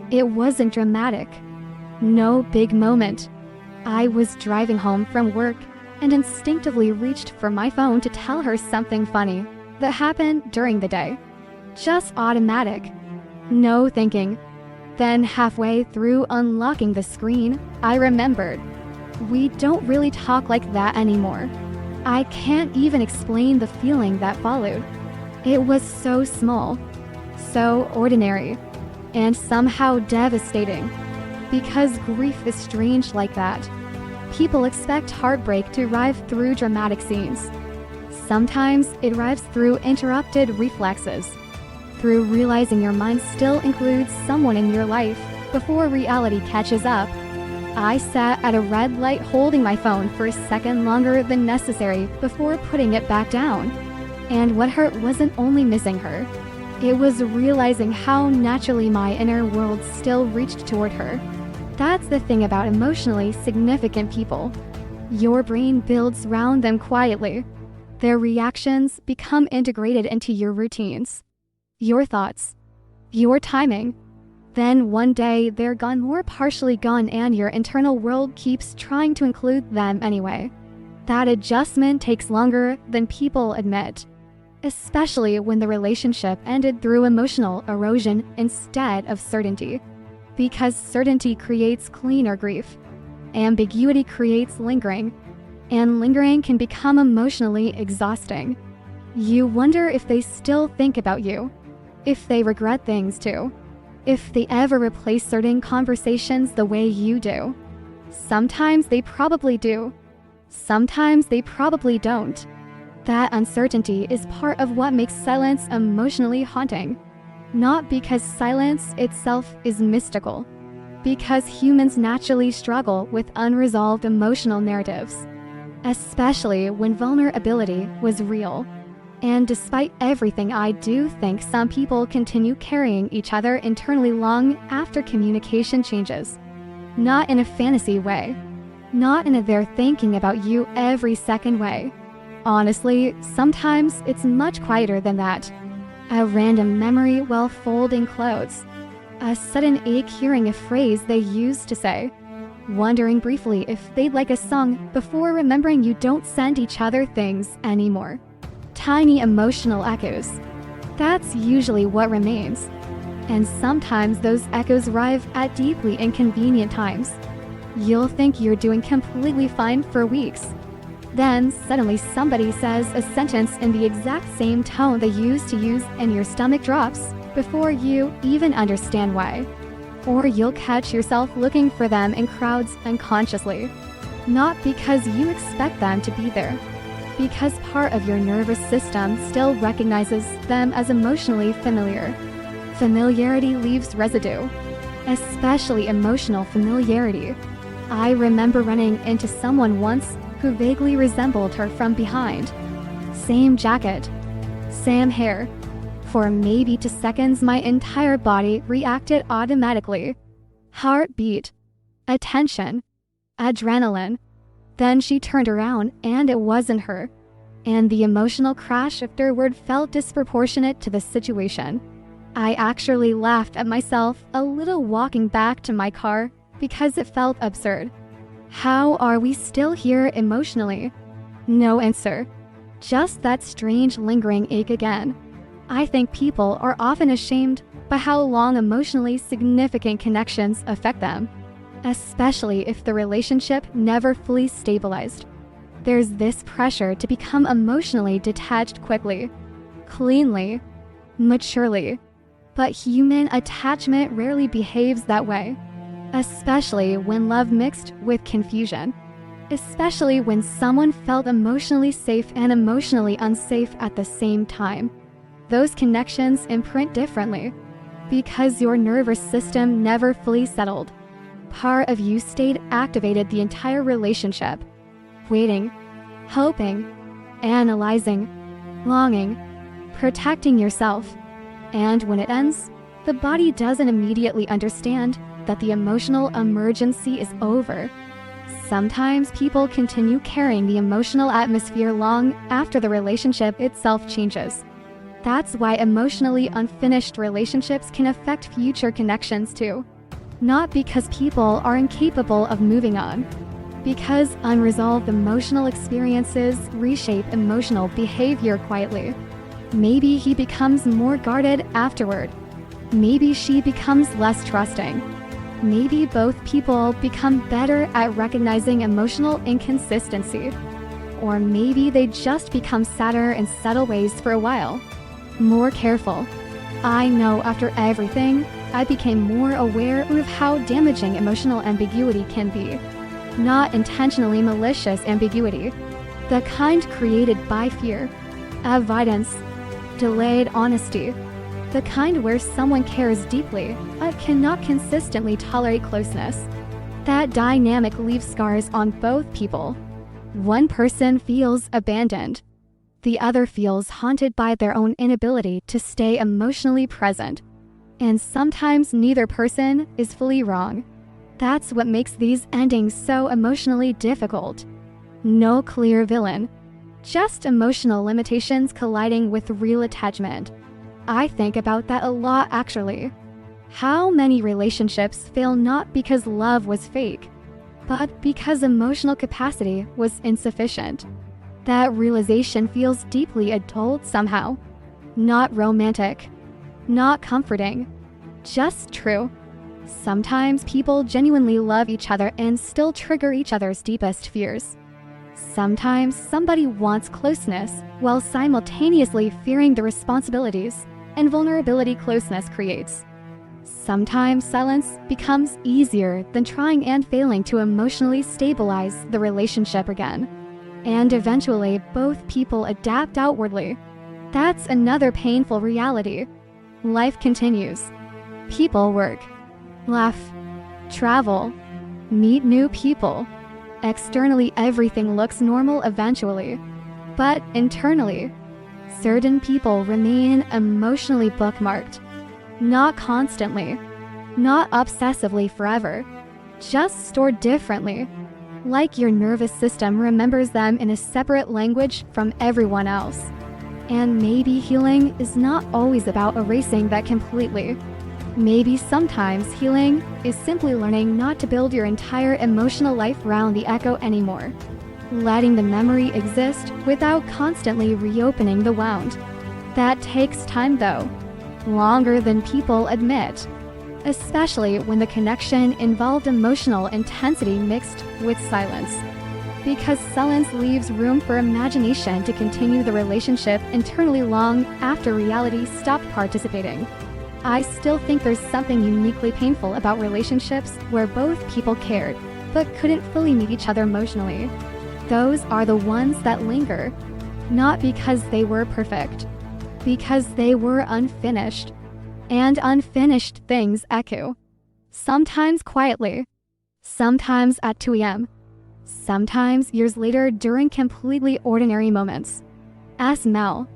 It wasn't dramatic. No big moment. I was driving home from work and instinctively reached for my phone to tell her something funny that happened during the day. Just automatic. No thinking. Then halfway through unlocking the screen, I remembered. We don't really talk like that anymore. I can't even explain the feeling that followed. It was so small, so ordinary, and somehow devastating. Because grief is strange like that. People expect heartbreak to arrive through dramatic scenes. Sometimes it arrives through interrupted reflexes, through realizing your mind still includes someone in your life before reality catches up. I sat at a red light holding my phone for a second longer than necessary before putting it back down. And what hurt wasn't only missing her. It was realizing how naturally my inner world still reached toward her. That's the thing about emotionally significant people. Your brain builds around them quietly. Their reactions become integrated into your routines, your thoughts, your timing. Then one day they're gone, more partially gone, and your internal world keeps trying to include them anyway. That adjustment takes longer than people admit, especially when the relationship ended through emotional erosion instead of certainty. Because certainty creates cleaner grief. Ambiguity creates lingering, and lingering can become emotionally exhausting. You wonder if they still think about you, if they regret things too, if they ever replace certain conversations the way you do. Sometimes they probably do. Sometimes they probably don't. That uncertainty is part of what makes silence emotionally haunting. Not because silence itself is mystical, because humans naturally struggle with unresolved emotional narratives, especially when vulnerability was real. And despite everything, I do think some people continue carrying each other internally long after communication changes. Not in a fantasy way. Not in a they're thinking about you every second way. Honestly, sometimes it's much quieter than that. A random memory while folding clothes. A sudden ache hearing a phrase they used to say. Wondering briefly if they'd like a song before remembering you don't send each other things anymore. Tiny emotional echoes. That's usually what remains. And sometimes those echoes arrive at deeply inconvenient times. You'll think you're doing completely fine for weeks. Then, suddenly somebody says a sentence in the exact same tone they used to use and your stomach drops before you even understand why. Or you'll catch yourself looking for them in crowds unconsciously. Not because you expect them to be there, because part of your nervous system still recognizes them as emotionally familiar. Familiarity leaves residue, especially emotional familiarity. I remember running into someone once who vaguely resembled her from behind. Same jacket, same hair. For maybe 2 seconds, my entire body reacted automatically. Heartbeat, attention, adrenaline. Then she turned around and it wasn't her. And the emotional crash afterward felt disproportionate to the situation. I actually laughed at myself a little walking back to my car because it felt absurd. How are we still here emotionally? No answer. Just that strange lingering ache again. I think people are often ashamed by how long emotionally significant connections affect them, especially if the relationship never fully stabilized. There's this pressure to become emotionally detached quickly, cleanly, maturely. But human attachment rarely behaves that way. Especially when love mixed with confusion. Especially when someone felt emotionally safe and emotionally unsafe at the same time. Those connections imprint differently. Because your nervous system never fully settled. Part of you stayed activated the entire relationship. Waiting, hoping, analyzing, longing, protecting yourself. And when it ends, the body doesn't immediately understand that the emotional emergency is over. Sometimes people continue carrying the emotional atmosphere long after the relationship itself changes. That's why emotionally unfinished relationships can affect future connections too. Not because people are incapable of moving on. Because unresolved emotional experiences reshape emotional behavior quietly. Maybe he becomes more guarded afterward. Maybe she becomes less trusting. Maybe both people become better at recognizing emotional inconsistency. Or maybe they just become sadder in subtle ways for a while. More careful. I know after everything, I became more aware of how damaging emotional ambiguity can be. Not intentionally malicious ambiguity. The kind created by fear, avoidance, delayed honesty. The kind where someone cares deeply, but cannot consistently tolerate closeness. That dynamic leaves scars on both people. One person feels abandoned. The other feels haunted by their own inability to stay emotionally present. And sometimes neither person is fully wrong. That's what makes these endings so emotionally difficult. No clear villain. Just emotional limitations colliding with real attachment. I think about that a lot actually. How many relationships fail not because love was fake, but because emotional capacity was insufficient. That realization feels deeply adult somehow. Not romantic. Not comforting. Just true. Sometimes people genuinely love each other and still trigger each other's deepest fears. Sometimes somebody wants closeness while simultaneously fearing the responsibilities and vulnerability closeness creates. Sometimes silence becomes easier than trying and failing to emotionally stabilize the relationship again. And eventually, both people adapt outwardly. That's another painful reality. Life continues. People work, laugh, travel, meet new people. Externally, everything looks normal eventually. But internally, certain people remain emotionally bookmarked. Not constantly, not obsessively forever, just stored differently. Like your nervous system remembers them in a separate language from everyone else. And maybe healing is not always about erasing that completely. Maybe sometimes healing is simply learning not to build your entire emotional life around the echo anymore. Letting the memory exist without constantly reopening the wound. That takes time though, longer than people admit. Especially when the connection involved emotional intensity mixed with silence. Because silence leaves room for imagination to continue the relationship internally long after reality stopped participating. I still think there's something uniquely painful about relationships where both people cared, but couldn't fully meet each other emotionally. Those are the ones that linger, not because they were perfect, because they were unfinished. And unfinished things echo. Sometimes quietly, sometimes at 2 a.m., sometimes years later during completely ordinary moments. As smell,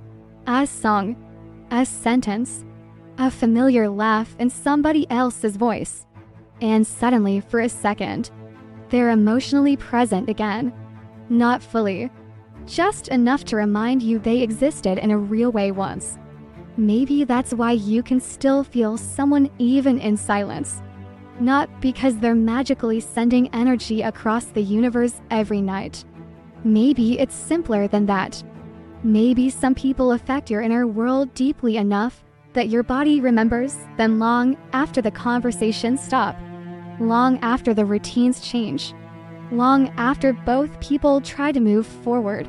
as song, as sentence, a familiar laugh in somebody else's voice. And suddenly, for a second, they're emotionally present again. Not fully, just enough to remind you they existed in a real way once. Maybe that's why you can still feel someone even in silence. Not because they're magically sending energy across the universe every night. Maybe it's simpler than that. Maybe some people affect your inner world deeply enough that your body remembers them long after the conversations stop, long after the routines change, long after both people try to move forward.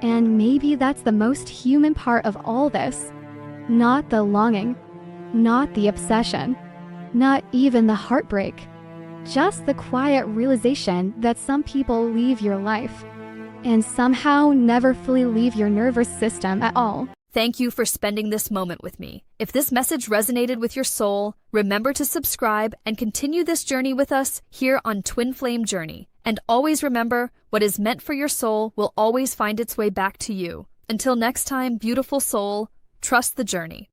And maybe that's the most human part of all this. Not the longing, not the obsession, not even the heartbreak. Just the quiet realization that some people leave your life and somehow never fully leave your nervous system at all. Thank you for spending this moment with me. If this message resonated with your soul, remember to subscribe and continue this journey with us here on Twin Flame Journey. And always remember, what is meant for your soul will always find its way back to you. Until next time, beautiful soul, trust the journey.